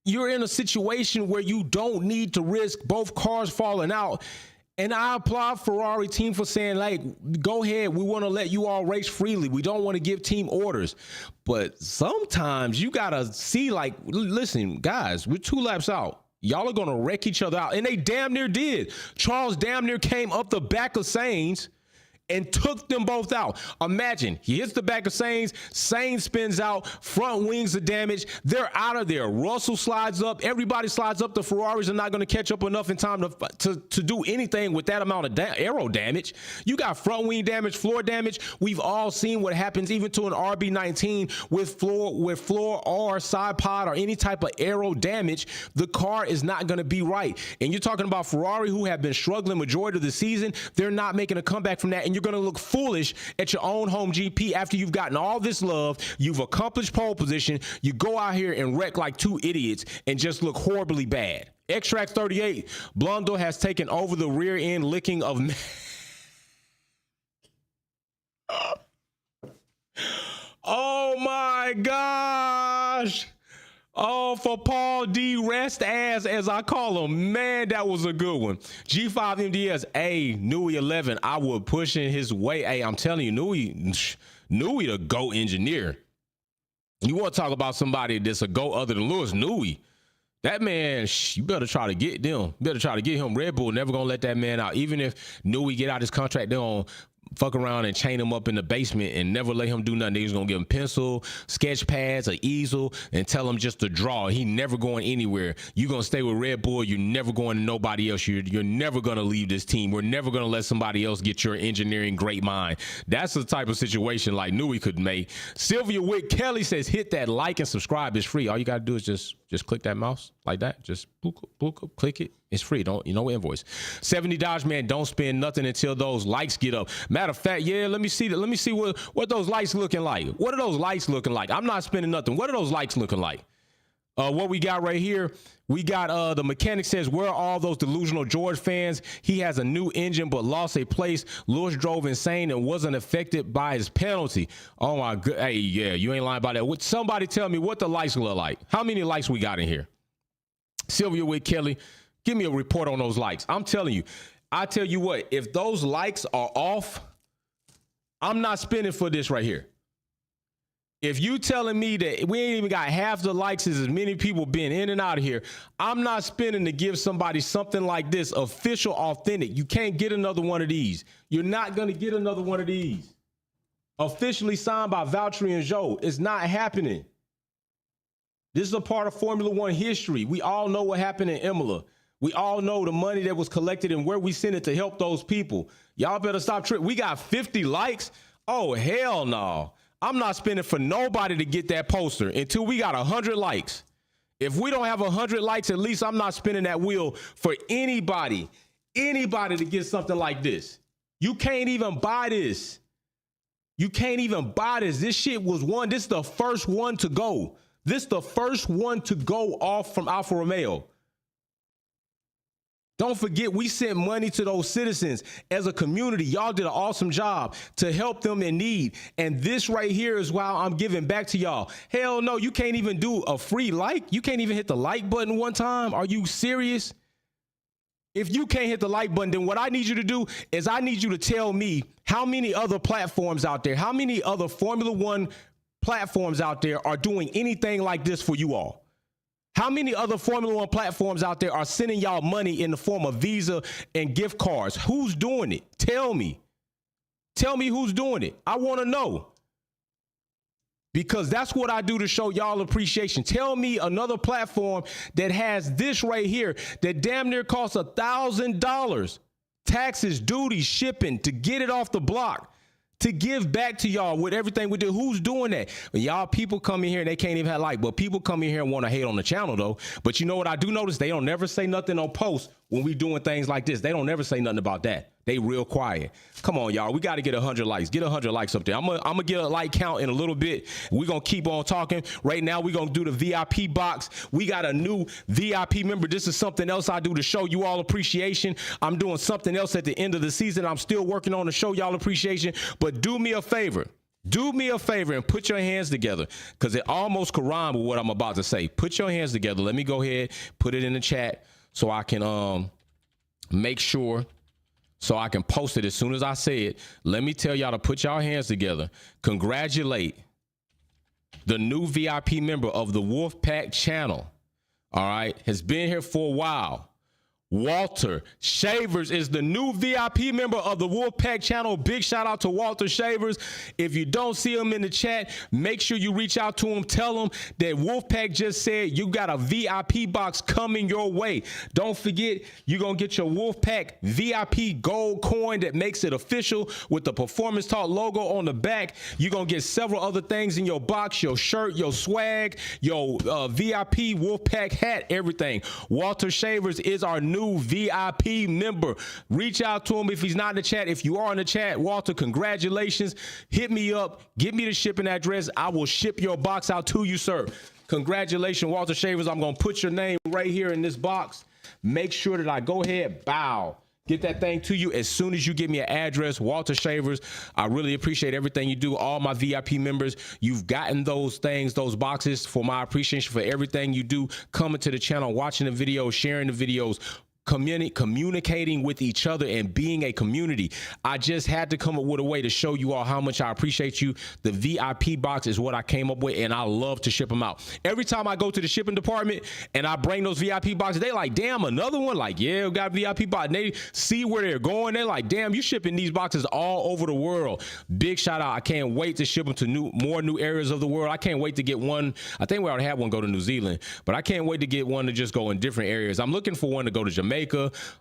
You're in a situation where you don't need to risk both cars falling out. And I applaud Ferrari team for saying, like, go ahead. We want to let you all race freely. We don't want to give team orders. But sometimes you got to see, like, listen, guys, we're 2 laps out. Y'all are going to wreck each other out. And they damn near did. Charles damn near came up the back of Sainz and took them both out. Imagine, he hits the back of Sainz, Sainz spins out, front wings are damaged, they're out of there. Russell slides up, everybody slides up. The Ferraris are not going to catch up enough in time to do anything with that amount of aero damage. You got front wing damage, floor damage. We've all seen what happens even to an RB19 with floor or side pod or any type of aero damage. The car is not going to be right. And you're talking about Ferrari, who have been struggling majority of the season. They're not making a comeback from that, and you're going to look foolish at your own home GP after you've gotten all this love. You've accomplished pole position. You go out here and wreck like 2 idiots and just look horribly bad. Extract 38, Blundell has taken over the rear end licking of oh my gosh. Oh, for Paul D. Rest as I call him. Man, that was a good one. G5 MDS. Hey, Newey 11. I would push in his way. Hey, I'm telling you, Newey the GOAT engineer. You want to talk about somebody that's a GOAT other than Lewis? Newey. That man, you better try to get them. You better try to get him. Red Bull never going to let that man out. Even if Newey get out his contract, they're going to fuck around and chain him up in the basement and never let him do nothing. He's gonna give him pencil, sketch pads, an easel, and tell him just to draw. He never going anywhere. You're gonna stay with Red Bull. You're never going to nobody else. You're never gonna leave this team. We're never gonna let somebody else get your engineering great mind. That's the type of situation like Newey could make. Sylvia Wick Kelly says, hit that like and subscribe. It's free. All you gotta do is just click that mouse like that. Just click it. It's free. Don't invoice. 70 Dodge man, don't spend nothing until those likes get up. Matter of fact, yeah, let me see what those lights looking like. What are those lights looking like? I'm not spending nothing. What are those lights looking like? What we got right here, we got the mechanic says, where are all those delusional George fans? He has a new engine but lost a place. Lewis drove insane and wasn't affected by his penalty. Oh my god. Hey, yeah, you ain't lying about that. Would somebody tell me what the lights look like? How many lights we got in here? Sylvia Wick Kelly, give me a report on those lights. I'm telling you, I tell you what, if those lights are off, I'm not spending for this right here. If you telling me that we ain't even got half the likes as many people been in and out of here, I'm not spending to give somebody something like this, official, authentic. You can't get another one of these. You're not going to get another one of these. Officially signed by Valtteri and Joe. It's not happening. This is a part of Formula One history. We all know what happened in Imola. We all know the money that was collected and where we sent it to help those people. Y'all better stop tripping. We got 50 likes? Oh, hell no. I'm not spending for nobody to get that poster until we got 100 likes. If we don't have 100 likes, at least I'm not spinning that wheel for anybody to get something like this. You can't even buy this. You can't even buy this. This shit was one. This is the first one to go. This is the first one to go off from Alfa Romeo. Don't forget, we sent money to those citizens as a community. Y'all did an awesome job to help them in need. And this right here is why I'm giving back to y'all. Hell no, you can't even do a free like. You can't even hit the like button one time. Are you serious? If you can't hit the like button, then what I need you to do is I need you to tell me how many other platforms out there, how many other Formula One platforms out there are doing anything like this for you all. How many other Formula One platforms out there are sending y'all money in the form of Visa and gift cards? Who's doing it? Tell me. Tell me who's doing it. I want to know. Because that's what I do to show y'all appreciation. Tell me another platform that has this right here that damn near costs $1,000. Taxes, duties, shipping to get it off the block. to give back to y'all with everything we do. Who's doing that? When y'all people come in here and they can't even have like, but people come in here and want to hate on the channel though. But you know what I do notice? They don't never say nothing on post when we doing things like this. They don't never say nothing about that. They real quiet. Come on, y'all. We got to get 100 likes. Get 100 likes up there. I'm gonna get a like count in a little bit. We're going to keep on talking. Right now, we're going to do the VIP box. We got a new VIP member. This is something else I do to show you all appreciation. I'm doing something else at the end of the season. I'm still working on to show y'all appreciation. But do me a favor. Do me a favor and put your hands together, because it almost could rhyme with what I'm about to say. Put your hands together. Let me go ahead, put it in the chat so I can make sure, so I can post it as soon as I say it. Let me tell y'all to put y'all hands together. Congratulate the new VIP member of the Wolfpack channel. All right. Has been here for a while. Walter Shavers is the new VIP member of the Wolfpack channel. Big shout out to Walter Shavers. If you don't see him in the chat, make sure you reach out to him. Tell him that Wolfpack just said you got a VIP box coming your way. Don't forget, you're going to get your Wolfpack VIP gold coin that makes it official with the Performance Talk logo on the back. You're going to get several other things in your box, your shirt, your swag, your VIP Wolfpack hat, everything. Walter Shavers is our new VIP member. Reach out to him if he's not in the chat. If you are in the chat, Walter, congratulations. Hit me up. Give me the shipping address. I will ship your box out to you, sir. Congratulations, Walter Shavers. I'm going to put your name right here in this box. Make sure that I go ahead, bow, get that thing to you as soon as you give me an address. Walter Shavers, I really appreciate everything you do. All my VIP members, you've gotten those things, those boxes, for my appreciation for everything you do, coming to the channel, watching the videos, sharing the videos, communicating with each other and being a community. I just had to come up with a way to show you all how much I appreciate you. The VIP box is what I came up with, and I love to ship them out. Every time I go to the shipping department and I bring those VIP boxes, they like, damn, another one? Like, yeah, we got a VIP box. And they see where they're going. They're like, damn, you shipping these boxes all over the world. Big shout out. I can't wait to ship them to more new areas of the world. I can't wait to get one. I think we already have one go to New Zealand, but I can't wait to get one to just go in different areas. I'm looking for one to go to Jamaica.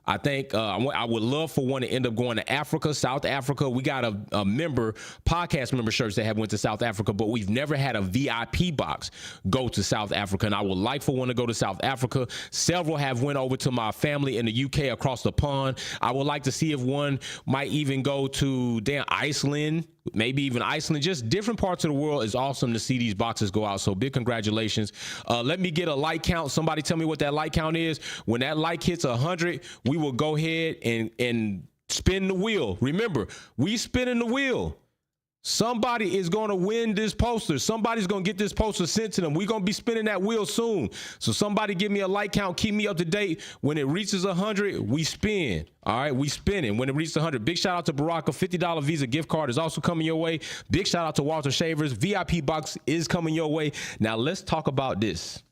I think I would love for one to end up going to Africa, South Africa. We got a podcast member shirts that have went to South Africa, but we've never had a VIP box go to South Africa, and I would like for one to go to South Africa. Several have went over to my family in the UK across the pond. I would like to see if one might even go to Iceland. Maybe even Iceland, just different parts of the world. Is awesome to see these boxes go out. So big congratulations. Let me get a like count. Somebody tell me what that like count is. When that like hits 100, we will go ahead and spin the wheel. Remember, we spinning the wheel. Somebody is going to win this poster. Somebody's going to get this poster sent to them. We're going to be spinning that wheel soon. So somebody give me a like count. Keep me up to date. When it reaches 100, we spin. All right, we spinning. When it reaches 100, big shout out to Baraka. $50 Visa gift card is also coming your way. Big shout out to Walter Shavers. VIP box is coming your way. Now let's talk about this.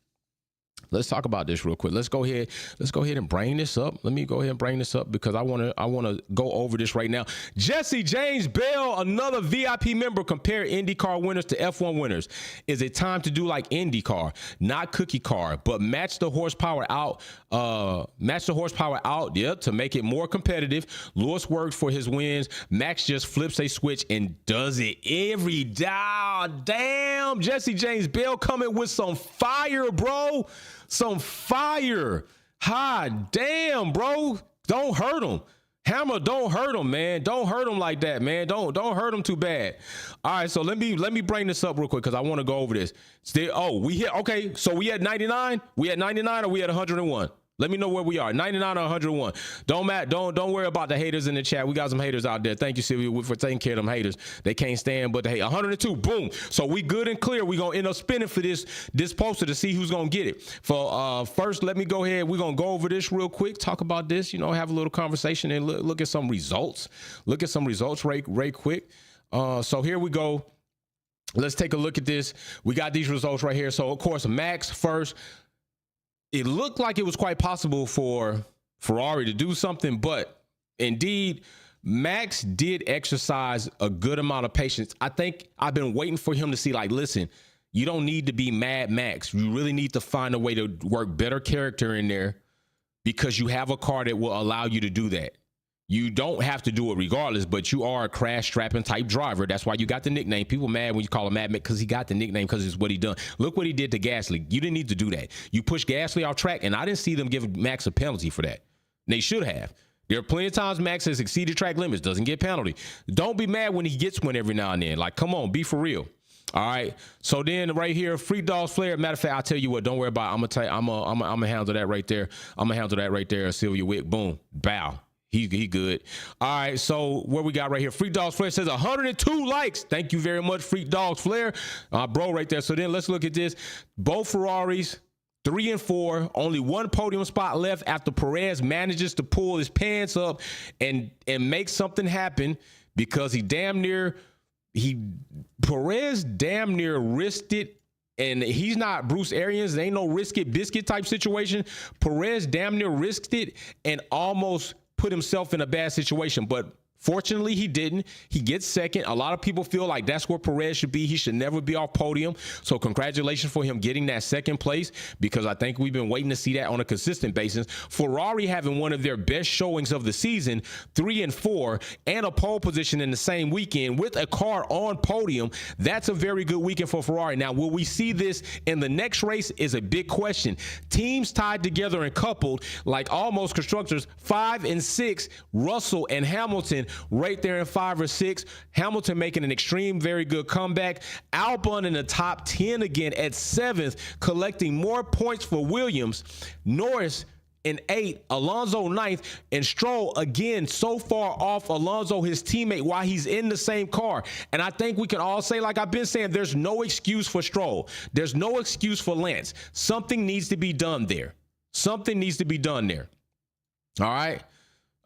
Let's talk about this real quick. Let's go ahead and bring this up. Let me go ahead and bring this up because I want to go over this right now. Jesse James Bell, another VIP member. Compare IndyCar winners to F1 winners. Is it time to do like IndyCar, not cookie car, but match the horsepower out? Yeah, to make it more competitive. Lewis worked for his wins. Max just flips a switch and does it every down. Damn, Jesse James Bell coming with some fire, bro. Some fire. Hot damn, bro. Don't hurt him. Hammer, don't hurt him, man. Don't hurt him like that, man. Don't hurt him too bad. All right, so let me bring this up real quick because I want to go over this. We hit, okay, so we at 99? We at 99 or we at 101? Let me know where we are, 99 or 101. Don't worry about the haters in the chat. We got some haters out there. Thank you, Sylvia, for taking care of them haters. They can't stand but the hate. 102, boom. So we good and clear. We gonna end up spinning for this poster to see who's gonna get it. For first, let me go ahead. We're gonna go over this real quick, talk about this, have a little conversation and look at some results. Look at some results right quick. So here we go. Let's take a look at this. We got these results right here. So of course, Max first. It looked like it was quite possible for Ferrari to do something, but indeed, Max did exercise a good amount of patience. I think I've been waiting for him to see, like, listen, you don't need to be Mad Max. You really need to find a way to work better character in there because you have a car that will allow you to do that. You don't have to do it regardless, but you are a crash strapping type driver. That's why you got the nickname. People mad when you call him Mad because he got the nickname because it's what he done. Look what he did to Gasly. You didn't need to do that. You pushed Gasly off track, and I didn't see them give Max a penalty for that. They should have. There are plenty of times Max has exceeded track limits, doesn't get penalty. Don't be mad when he gets one every now and then. Like, come on, be for real. All right. So then right here, Free Dogs Flair. Matter of fact, I'll tell you what, don't worry about it. I'm gonna tell you, I'm gonna handle that right there. I'm gonna handle that right there. Sylvia Wick, boom, bow. He good. All right, so what we got right here? Freak Dogs Flair says 102 likes. Thank you very much, Freak Dogs Flair. Bro, right there. So then let's look at this. Both Ferraris, 3 and 4, only one podium spot left after Perez manages to pull his pants up and make something happen because Perez damn near risked it. And he's not Bruce Arians. There ain't no risk it biscuit type situation. Perez damn near risked it and almost put himself in a bad situation, but fortunately he didn't. He gets second. A lot of people feel like that's where Perez should be. He should never be off podium. So congratulations for him getting that second place, because I think we've been waiting to see that on a consistent basis. Ferrari having one of their best showings of the season, 3 and 4, and a pole position in the same weekend with a car on podium. That's a very good weekend for Ferrari. Now, will we see this in the next race is a big question. Teams tied together and coupled like almost constructors, 5 and 6, Russell and Hamilton right there in 5 or 6. Hamilton making an extreme, very good comeback. Albon in the top 10 again at 7th, collecting more points for Williams. Norris in 8, Alonso 9th, and Stroll again so far off Alonso, his teammate, while he's in the same car. And I think we can all say, like I've been saying, there's no excuse for Stroll. There's no excuse for Lance. Something needs to be done there. Something needs to be done there. All right.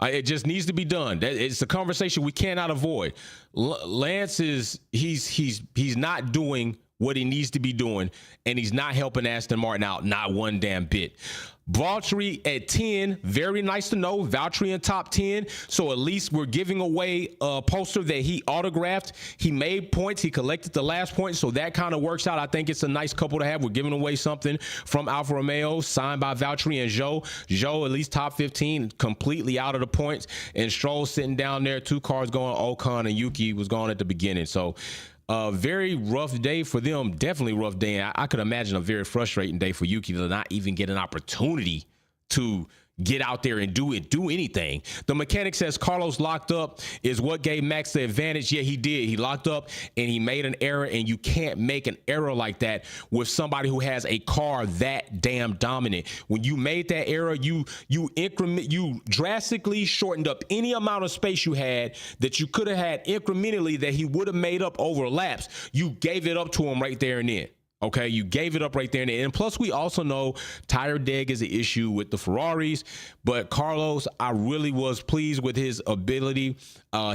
It just needs to be done. It's a conversation we cannot avoid. Lance is he's not doing what he needs to be doing, and he's not helping Aston Martin out, not one damn bit. Valtteri at 10, very nice to know. Valtteri in top 10, so at least we're giving away a poster that he autographed. He made points. He collected the last point, so that kind of works out. I think it's a nice couple to have. We're giving away something from Alfa Romeo, signed by Valtteri and Zhou. Zhou at least top 15, completely out of the points, and Stroll sitting down there, 2 cars going. Ocon and Yuki was gone at the beginning, so very rough day for them. Definitely rough day. I could imagine a very frustrating day for Yuki to not even get an opportunity to get out there and do anything. The mechanic says Carlos locked up is what gave Max the advantage. Yeah, he did. He locked up and he made an error, and you can't make an error like that with somebody who has a car that damn dominant. When you made that error, you drastically shortened up any amount of space you had that you could have had incrementally that he would have made up over laps. You gave it up to him right there and then. Okay, you gave it up right there. And plus, we also know tire deg is an issue with the Ferraris. But Carlos, I really was pleased with his ability,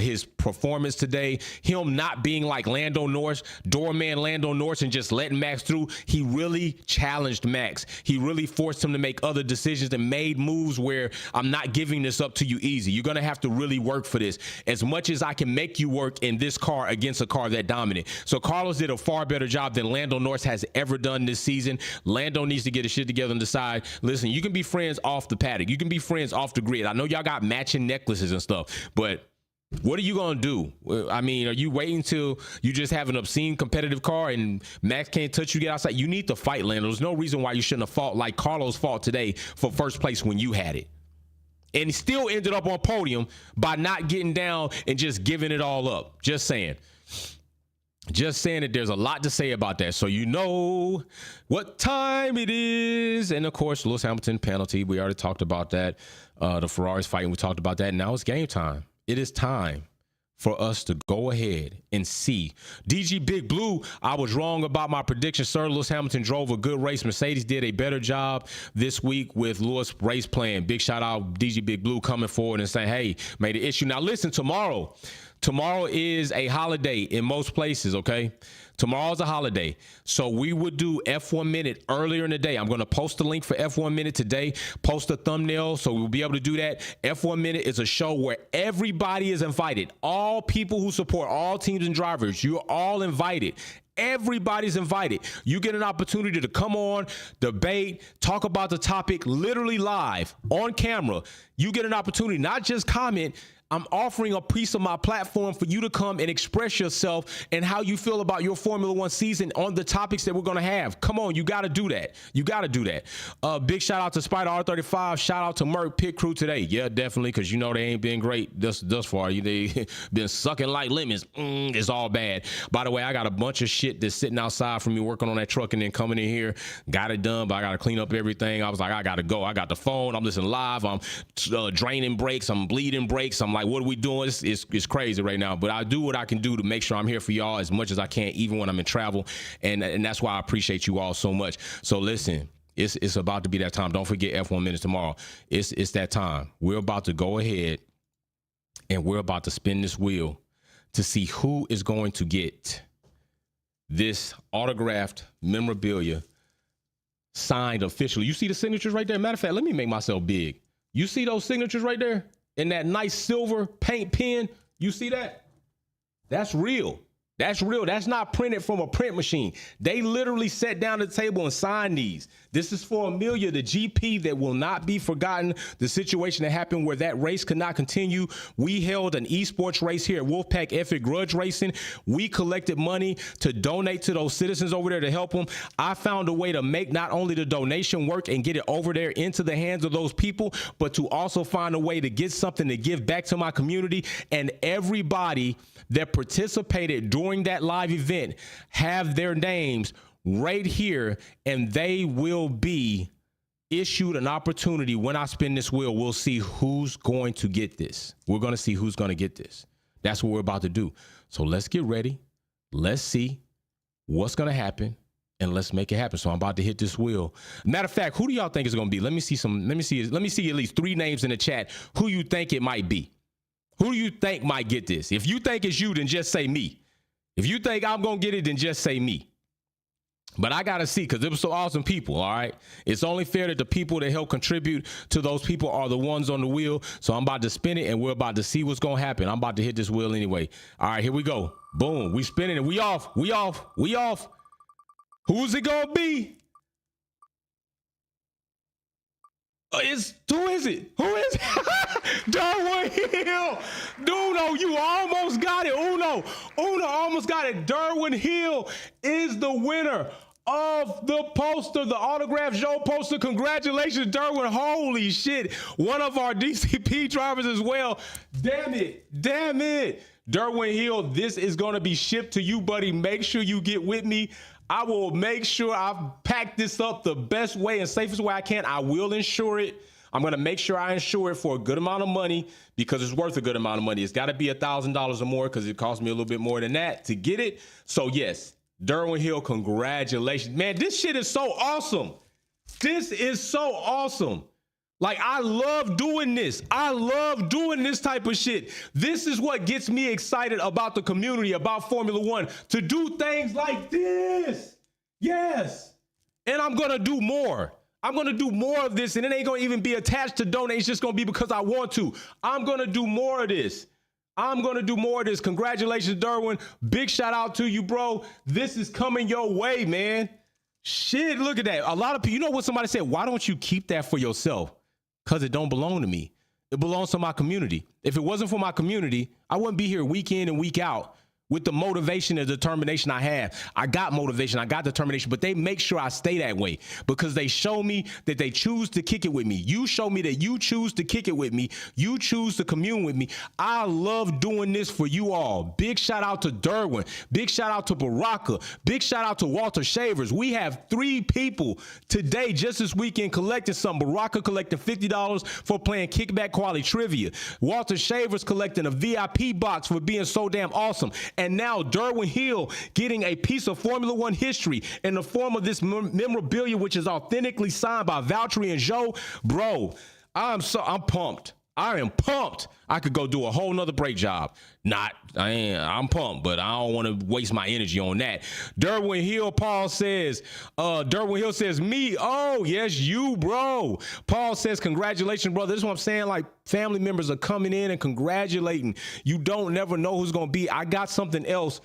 his performance today. Him not being like Lando Norris, doorman Lando Norris, and just letting Max through. He really challenged Max. He really forced him to make other decisions and made moves where I'm not giving this up to you easy. You're going to have to really work for this. As much as I can make you work in this car against a car that dominant. So Carlos did a far better job than Lando Norris has ever done this season. Lando needs to get his shit together and decide, listen, you can be friends off the paddock. You can be friends off the grid. I know y'all got matching necklaces and stuff, but what are you going to do? I mean, are you waiting till you just have an obscene competitive car and Max can't touch you, get outside? You need to fight, Lando. There's no reason why you shouldn't have fought like Carlos fought today for first place when you had it. And he still ended up on podium by not getting down and just giving it all up. Just saying. Just saying that there's a lot to say about that. So you know what time it is. And, of course, Lewis Hamilton penalty. We already talked about that. The Ferraris fighting, we talked about that. Now it's game time. It is time for us to go ahead and see. DG Big Blue, I was wrong about my prediction, sir. Lewis Hamilton drove a good race. Mercedes did a better job this week with Lewis race plan. Big shout out DG Big Blue coming forward and saying, hey, made an issue. Now, listen, tomorrow is a holiday in most places, okay? Tomorrow's a holiday. So we would do F1 Minute earlier in the day. I'm going to post the link for F1 Minute today, post a thumbnail so we'll be able to do that. F1 Minute is a show where everybody is invited. All people who support all teams and drivers, you're all invited. Everybody's invited. You get an opportunity to come on, debate, talk about the topic literally live on camera. You get an opportunity, not just comment. I'm offering a piece of my platform for you to come and express yourself and how you feel about your Formula One season on the topics that we're going to have. Come on, you got to do that. You got to do that. Big shout out to Spider R35. Shout out to Merck Pit Crew today. Yeah, definitely, because you know they ain't been great thus far. They been sucking like lemons. It's all bad. By the way, I got a bunch of shit that's sitting outside from me working on that truck and then coming in here. Got it done, but I got to clean up everything. I was like, I got to go. I got the phone. I'm listening live. I'm draining brakes. I'm bleeding brakes. I'm like, what are we doing? It's crazy right now, but I do what I can do to make sure I'm here for y'all as much as I can, even when I'm in travel. And that's why I appreciate you all so much. So listen, it's about to be that time. Don't forget F1 Minutes tomorrow. It's that time. We're about to go ahead and we're about to spin this wheel to see who is going to get this autographed memorabilia signed officially. You see the signatures right there? Matter of fact, let me make myself big. You see those signatures right there? In that nice silver paint pen, you see that? That's real. That's real. That's not printed from a print machine. They literally sat down at the table and signed these. This is for Amelia, the GP that will not be forgotten. The situation that happened where that race could not continue. We held an esports race here at Wolfpack Epic Grudge Racing. We collected money to donate to those citizens over there to help them. I found a way to make not only the donation work and get it over there into the hands of those people, but to also find a way to get something to give back to my community. And everybody that participated during that live event have their names right here, and they will be issued an opportunity. When I spin this wheel, we'll see who's going to get this. We're going to see who's going to get this. That's what we're about to do. So let's get ready. Let's see what's going to happen, and let's make it happen. So I'm about to hit this wheel. Matter of fact, who do y'all think is going to be? Let me see at least 3 names in the chat who you think it might be. Who do you think might get this? If you think it's you, then just say me. If you think I'm going to get it, then just say me. But I got to see, because it was so awesome people, all right? It's only fair that the people that help contribute to those people are the ones on the wheel. So I'm about to spin it, and we're about to see what's going to happen. I'm about to hit this wheel anyway. All right, here we go. Boom. We spinning it. We off. Who's it going to be? Who is it? Derwin Hill. Duno, you almost got it. Uno almost got it. Derwin Hill is the winner of the poster, the autograph Joe poster. Congratulations, Derwin. Holy shit. One of our DCP drivers as well. Damn it. Derwin Hill, this is going to be shipped to you, buddy. Make sure you get with me. I will make sure I pack this up the best way and safest way I can. I will insure it. I'm going to make sure I insure it for a good amount of money because it's worth a good amount of money. It's got to be $1,000 or more because it cost me a little bit more than that to get it. So, yes, Derwin Hill, congratulations. Man, this shit is so awesome. This is so awesome. Like, I love doing this. I love doing this type of shit. This is what gets me excited about the community, about Formula One, to do things like this. Yes. And I'm going to do more. I'm going to do more of this, and it ain't going to even be attached to donate. It's just going to be because I want to. I'm going to do more of this. Congratulations, Derwin. Big shout out to you, bro. This is coming your way, man. Shit, look at that. A lot of people, you know what somebody said? Why don't you keep that for yourself? Because it don't belong to me. It belongs to my community. If it wasn't for my community, I wouldn't be here week in and week out with the motivation and determination I have. I got motivation, I got determination, but they make sure I stay that way because they show me that they choose to kick it with me. You show me that you choose to kick it with me. You choose to commune with me. I love doing this for you all. Big shout out to Derwin. Big shout out to Baraka. Big shout out to Walter Shavers. We have 3 people today just this weekend collecting something. Baraka collecting $50 for playing kickback quality trivia. Walter Shavers collecting a VIP box for being so damn awesome. And now Derwin Hill getting a piece of Formula One history in the form of this memorabilia, which is authentically signed by Valtteri and Joe. Bro, I'm pumped. I am pumped. I could go do a whole nother brake job. I'm pumped, but I don't want to waste my energy on that. Derwin Hill, Paul says, Derwin Hill says, me. Oh, yes, you, bro. Paul says, congratulations, brother. This is what I'm saying. Like, family members are coming in and congratulating. You don't never know who's going to be. I got something else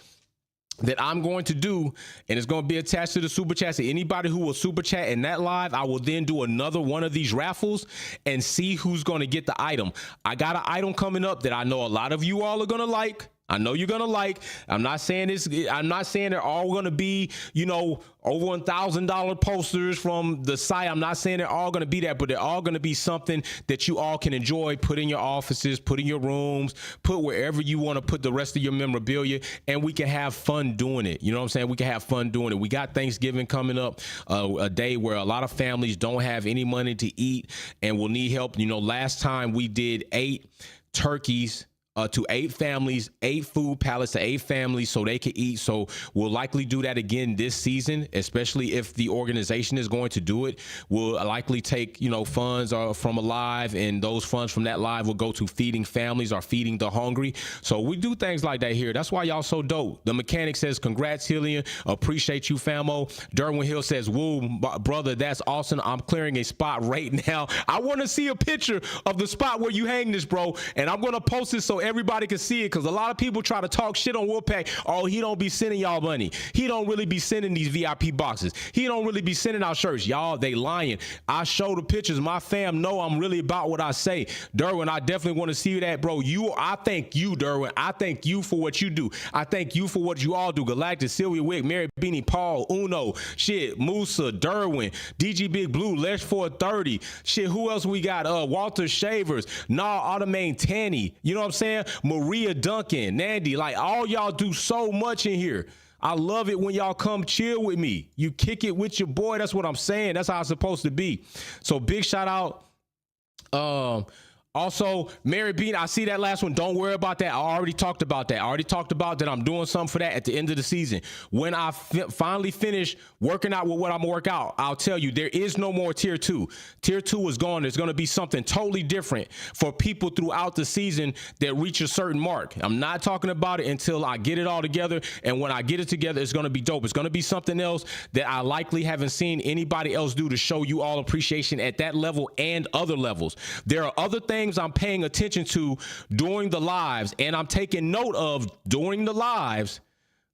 that I'm going to do, and it's going to be attached to the super chat. So anybody who will super chat in that live, I will then do another one of these raffles and see who's going to get the item. I got an item coming up that I know a lot of you all are going to like. I know you're going to like. I'm not saying they're all going to be, over $1,000 posters from the site. I'm not saying they're all going to be that, but they're all going to be something that you all can enjoy, put in your offices, put in your rooms, put wherever you want to put the rest of your memorabilia, and we can have fun doing it. You know what I'm saying? We can have fun doing it. We got Thanksgiving coming up, a day where a lot of families don't have any money to eat and will need help. Last time we did 8 turkeys to 8 families, 8 food pallets to 8 families so they could eat. So we'll likely do that again this season, especially if the organization is going to do it. We'll likely take, funds from a live, and those funds from that live will go to feeding families or feeding the hungry. So we do things like that here. That's why y'all so dope. The mechanic says, congrats, Hillian. Appreciate you, famo. Derwin Hill says, woo, brother, that's awesome. I'm clearing a spot right now. I want to see a picture of the spot where you hang this, bro. And I'm going to post it so everybody can see it, because a lot of people try to talk shit on Wolfpack. Oh, he don't be sending y'all money. He don't really be sending these VIP boxes. He don't really be sending out shirts. Y'all, they lying. I show the pictures. My fam know I'm really about what I say. Derwin, I definitely want to see that, bro. I thank you, Derwin. I thank you for what you do. I thank you for what you all do. Galactic, Sylvia Wick, Mary Beanie, Paul, Uno, shit, Musa, Derwin, DG Big Blue, Lesh 430. Shit, who else we got? Walter Shavers, Automane Tanny. You know what I'm saying? Maria Duncan, Nandy, like all y'all do so much in here. I love it when y'all come chill with me. You kick it with your boy. That's what I'm saying. That's how it's supposed to be. So big shout out. Also, Mary Bean, I see that last one. Don't worry about that. I already talked about that. I already talked about that I'm doing something for that at the end of the season. When I finally finish working out with what I'm going to work out, I'll tell you, there is no more tier 2. Tier 2 is gone. There's going to be something totally different for people throughout the season that reach a certain mark. I'm not talking about it until I get it all together. And when I get it together, it's going to be dope. It's going to be something else that I likely haven't seen anybody else do to show you all appreciation at that level and other levels. There are other things I'm paying attention to during the lives, and I'm taking note of during the lives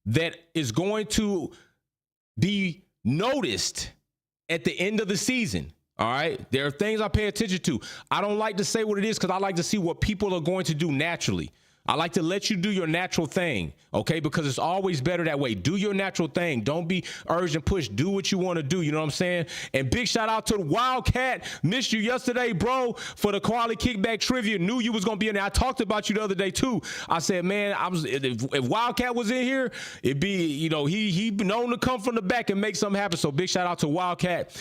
that is going to be noticed at the end of the season. All right. There are things I pay attention to. I don't like to say what it is because I like to see what people are going to do naturally. I like to let you do your natural thing, okay? Because it's always better that way. Do your natural thing. Don't be urged and pushed. Do what you want to do. You know what I'm saying? And big shout out to the Wildcat. Missed you yesterday, bro, for the quality kickback trivia. Knew you was going to be in there. I talked about you the other day, too. I said, man, if Wildcat was in here, it'd be, he known to come from the back and make something happen. So big shout out to Wildcat.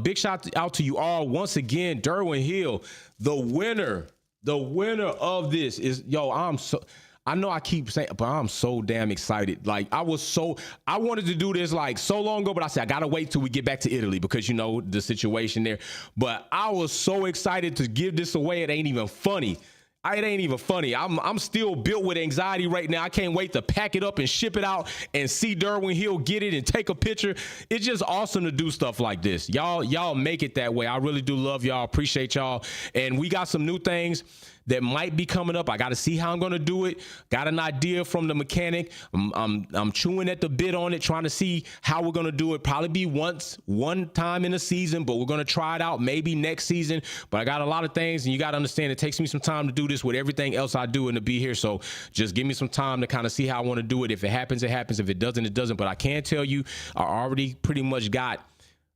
Big shout out to you all. Once again, Derwin Hill, the winner. The winner of this is, I know I keep saying, but I'm so damn excited. Like I wanted to do this like so long ago, but I said, I got to wait till we get back to Italy because the situation there. But I was so excited to give this away. It ain't even funny. It ain't even funny. I'm still built with anxiety right now. I can't wait to pack it up and ship it out and see Derwin Hill get it and take a picture. It's just awesome to do stuff like this. Y'all make it that way. I really do love y'all. Appreciate y'all. And we got some new things that might be coming up. I got to see how I'm going to do it. Got an idea from the mechanic. I'm chewing at the bit on it, trying to see how we're going to do it. Probably be one time in the season, but we're going to try it out maybe next season. But I got a lot of things, and you got to understand it takes me some time to do this with everything else I do and to be here. So just give me some time to kind of see how I want to do it. If it happens, it happens. If it doesn't, it doesn't. But I can tell you, I already pretty much got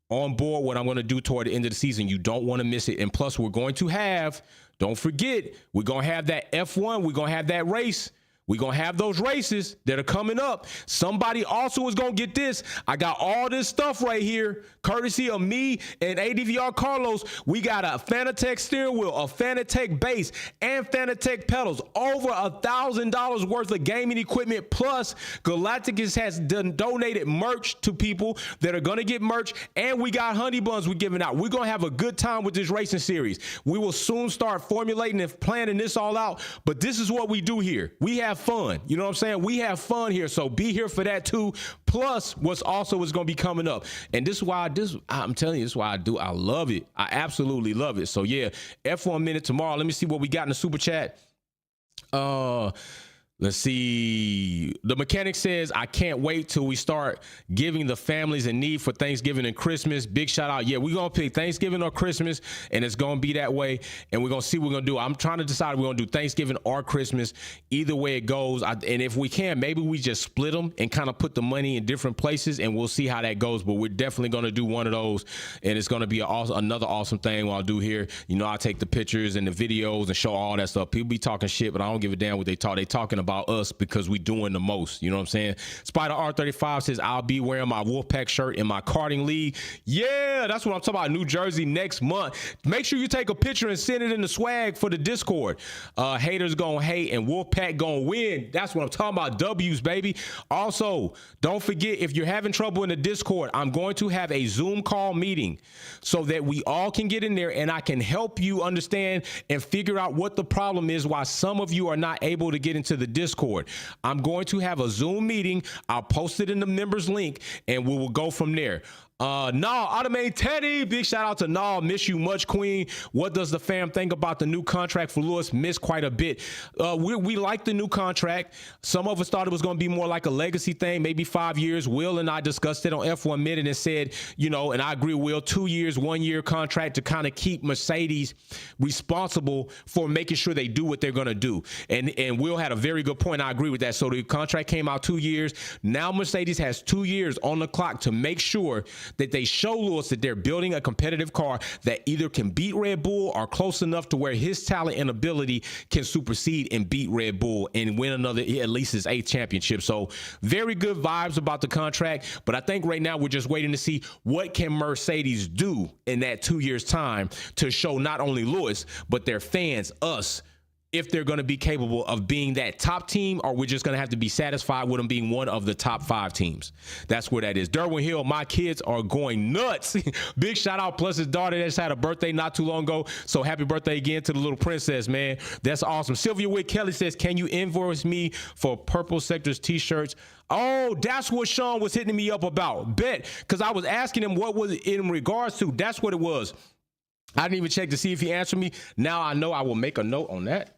on board what I'm going to do toward the end of the season. You don't want to miss it. And plus, we're going to have, don't forget, we're going to have that F1. We're going to have that race. We're going to have those races that are coming up. Somebody also is going to get this. I got all this stuff right here, courtesy of me and ADVR Carlos. We got a Fanatec steering wheel, a Fanatec base, and Fanatec pedals. Over $1,000 worth of gaming equipment. Plus, Galacticus has donated merch to people that are going to get merch. And we got honey buns we're giving out. We're going to have a good time with this racing series. We will soon start formulating and planning this all out. But this is what we do here. We have fun. You know what I'm saying? We have fun here. So be here for that too. Plus what's also is going to be coming up. And this is why I'm telling you, this is why I do. I love it. I absolutely love it. So yeah, F1 minute tomorrow. Let me see what we got in the super chat. Let's see. The mechanic says, I can't wait till we start giving the families in need for Thanksgiving and Christmas. Big shout out. Yeah, we're going to pick Thanksgiving or Christmas, and it's going to be that way. And we're going to see what we're going to do. I'm trying to decide if we're going to do Thanksgiving or Christmas. Either way it goes. And if we can, maybe we just split them and kind of put the money in different places, and we'll see how that goes. But we're definitely going to do one of those, and it's going to be another awesome thing I'll do here. You know, I take the pictures and the videos and show all that stuff. People be talking shit, but I don't give a damn what they talk. They talking about us because we doing the most. You know what I'm saying? Spider R35 says, I'll be wearing my Wolfpack shirt in my karting league. Yeah, that's what I'm talking about. New Jersey next month. Make sure you take a picture and send it in the swag for the Discord. Haters gonna hate and Wolfpack gonna win. That's what I'm talking about. W's, baby. Also, don't forget, if you're having trouble in the Discord, I'm going to have a Zoom call meeting so that we all can get in there and I can help you understand and figure out what the problem is, why some of you are not able to get into the Discord. I'm going to have a Zoom meeting. I'll post it in the members link and we will go from there. Automate Teddy, big shout out to miss you much, Queen. What does the fam think about the new contract for Lewis? Miss quite a bit. We like the new contract. Some of us thought it was going to be more like a legacy thing, maybe 5 years. Will and I discussed it on F1 Minute and said, you know, and I agree, Will, 2 years, 1 year contract to kind of keep Mercedes responsible for making sure they do what they're going to do. And Will had a very good point. I agree with that. So the contract came out 2 years. Now Mercedes has 2 years on the clock to make sure that they show Lewis that they're building a competitive car that either can beat Red Bull or close enough to where his talent and ability can supersede and beat Red Bull and win another, at least his 8th championship. So very good vibes about the contract, but I think right now we're just waiting to see what can Mercedes do in that 2 years time to show not only Lewis, but their fans, us, if they're going to be capable of being that top team, or we're just going to have to be satisfied with them being one of the top 5 teams. That's where that is. Derwin Hill, my kids are going nuts. Big shout out. Plus his daughter just had a birthday not too long ago. So happy birthday again to the little princess, man. That's awesome. Sylvia Wick Kelly says, can you invoice me for Purple Sectors t-shirts? Oh, that's what Sean was hitting me up about. Bet. Because I was asking him what was it in regards to. That's what it was. I didn't even check to see if he answered me. Now I know. I will make a note on that.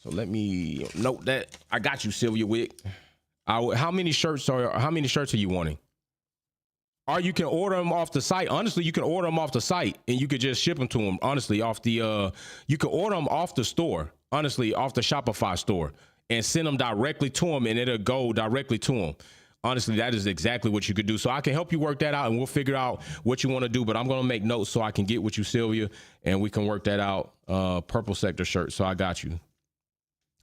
So let me note that. I got you, Sylvia Wick. How many shirts are you wanting? Or you can order them off the site. Honestly, you can order them off the site and you could just ship them to them. Honestly, off the you can order them off the store. Honestly, off the Shopify store and send them directly to them, and it'll go directly to them. Honestly, that is exactly what you could do. So I can help you work that out, and we'll figure out what you want to do. But I'm going to make notes so I can get with you, Sylvia, and we can work that out. Purple Sector shirt. So I got you.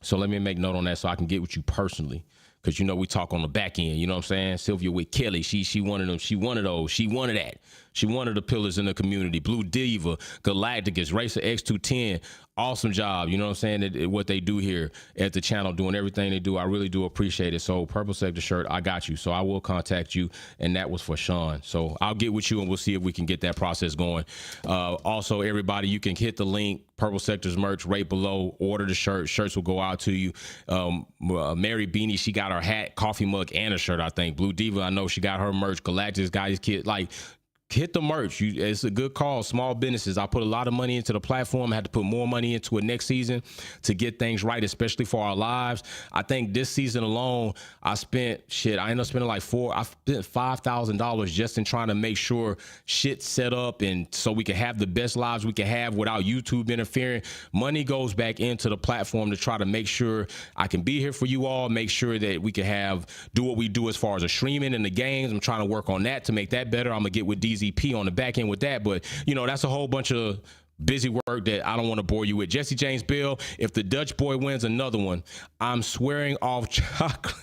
So let me make note on that so I can get with you personally. Because, you know, we talk on the back end. You know what I'm saying? Sylvia with Kelly, she wanted them. She wanted those. She wanted that. She wanted the pillars in the community. Blue Diva, Galacticus, Racer X210. Awesome job. You know what I'm saying? What they do here at the channel, doing everything they do. I really do appreciate it. So Purple Sector shirt, I got you. So I will contact you. And that was for Sean. So I'll get with you and we'll see if we can get that process going. Also, everybody, you can hit the link, Purple Sector's merch right below. Order the shirt. Shirts will go out to you. Mary Beanie, she got her hat, coffee mug, and a shirt, I think. Blue Diva, I know she got her merch. Galactus got his kid. Like, hit the merch. It's a good cause. Small businesses. I put a lot of money into the platform. I had to put more money into it next season to get things right, especially for our lives. I think this season alone, I spent I ended up spending like I spent $5,000 just in trying to make sure shit's set up and so we can have the best lives we can have without YouTube interfering. Money goes back into the platform to try to make sure I can be here for you all, make sure that we can do what we do as far as the streaming and the games. I'm trying to work on that to make that better. I'm gonna get with DZP on the back end with that, but you know, that's a whole bunch of busy work that I don't want to bore you with. Jesse James Bill, if the Dutch boy wins another one, I'm swearing off chocolate.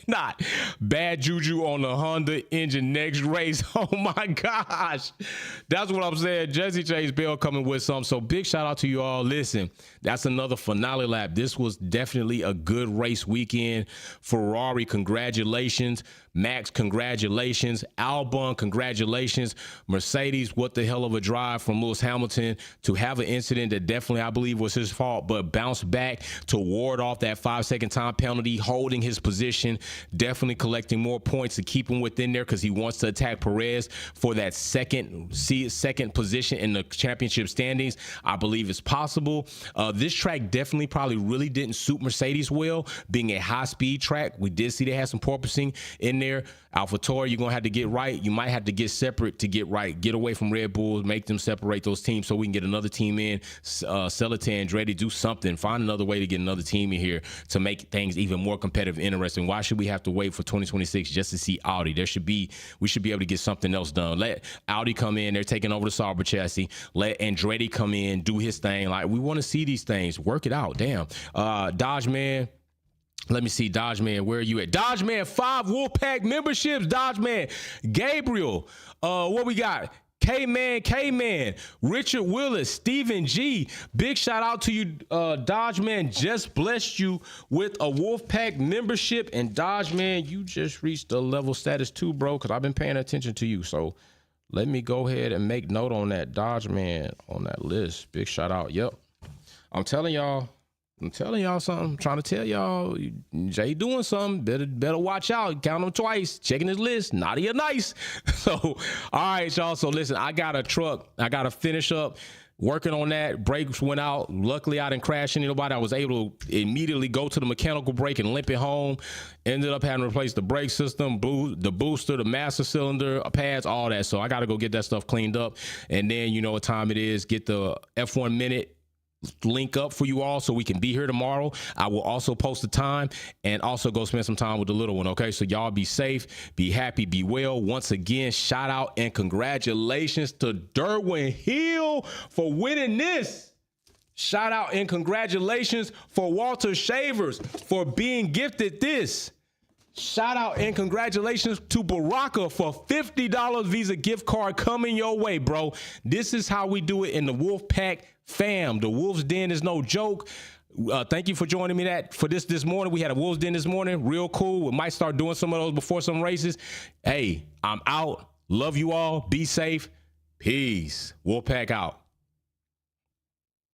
Not bad juju on the Honda engine next race. Oh my gosh, that's what I'm saying. Jesse James Bill coming with some. So big shout out to you all. Listen, that's another finale lap. This was definitely a good race weekend. Ferrari, congratulations. Max, congratulations. Albon, congratulations. Mercedes, what the hell of a drive from Lewis Hamilton to have an incident that definitely I believe was his fault, but bounce back to ward off that 5-second time penalty, holding his position possession, definitely collecting more points to keep him within there because he wants to attack Perez for that second position in the championship standings. I believe it's possible. This track definitely probably really didn't suit Mercedes well, being a high-speed track. We did see they had some porpoising in there. AlphaTauri, you're going to have to get right. You might have to get separate to get right. Get away from Red Bull, make them separate those teams so we can get another team in, sell it to Andretti, do something, find another way to get another team in here to make things even more competitive and interesting. Why should we have to wait for 2026 just to see Audi? We should be able to get something else done. Let Audi come in. They're taking over the Sauber chassis. Let Andretti come in, do his thing. Like, we want to see these things. Work it out. Damn. Dodge Man. Let me see, Dodge Man, where are you at? Dodge Man, 5 Wolfpack memberships. Dodge Man, Gabriel, what we got? K-Man, Richard Willis, Stephen G. Big shout out to you, Dodge Man. Just blessed you with a Wolfpack membership. And Dodge Man, you just reached the level status 2, bro, because I've been paying attention to you. So let me go ahead and make note on that, Dodge Man, on that list. Big shout out. Yep. I'm telling y'all something. I'm trying to tell y'all, Jay doing something. Better watch out. Count him twice. Checking his list. Naughty or nice. So, all right, y'all. So, listen, I got a truck. I got to finish up working on that. Brakes went out. Luckily, I didn't crash into nobody. I was able to immediately go to the mechanical brake and limp it home. Ended up having to replace the brake system, the booster, the master cylinder, pads, all that. So, I got to go get that stuff cleaned up. And then, you know what time it is. Get the F1 Minute link up for you all so we can be here tomorrow. I will also post the time and also go spend some time with the little one. Okay, so y'all be safe, be happy, be well. Once again, shout out and congratulations to Derwin Hill for winning this. Shout out and congratulations for Walter Shavers for being gifted this. Shout out and congratulations to Baraka for $50 Visa gift card coming your way, bro. This is how we do it in the Wolfpack fam. The Wolf's Den is no joke. Thank you for joining me for this morning. We had a Wolf's Den this morning. Real cool. We might start doing some of those before some races. Hey, I'm out. Love you all. Be safe. Peace. Wolfpack out.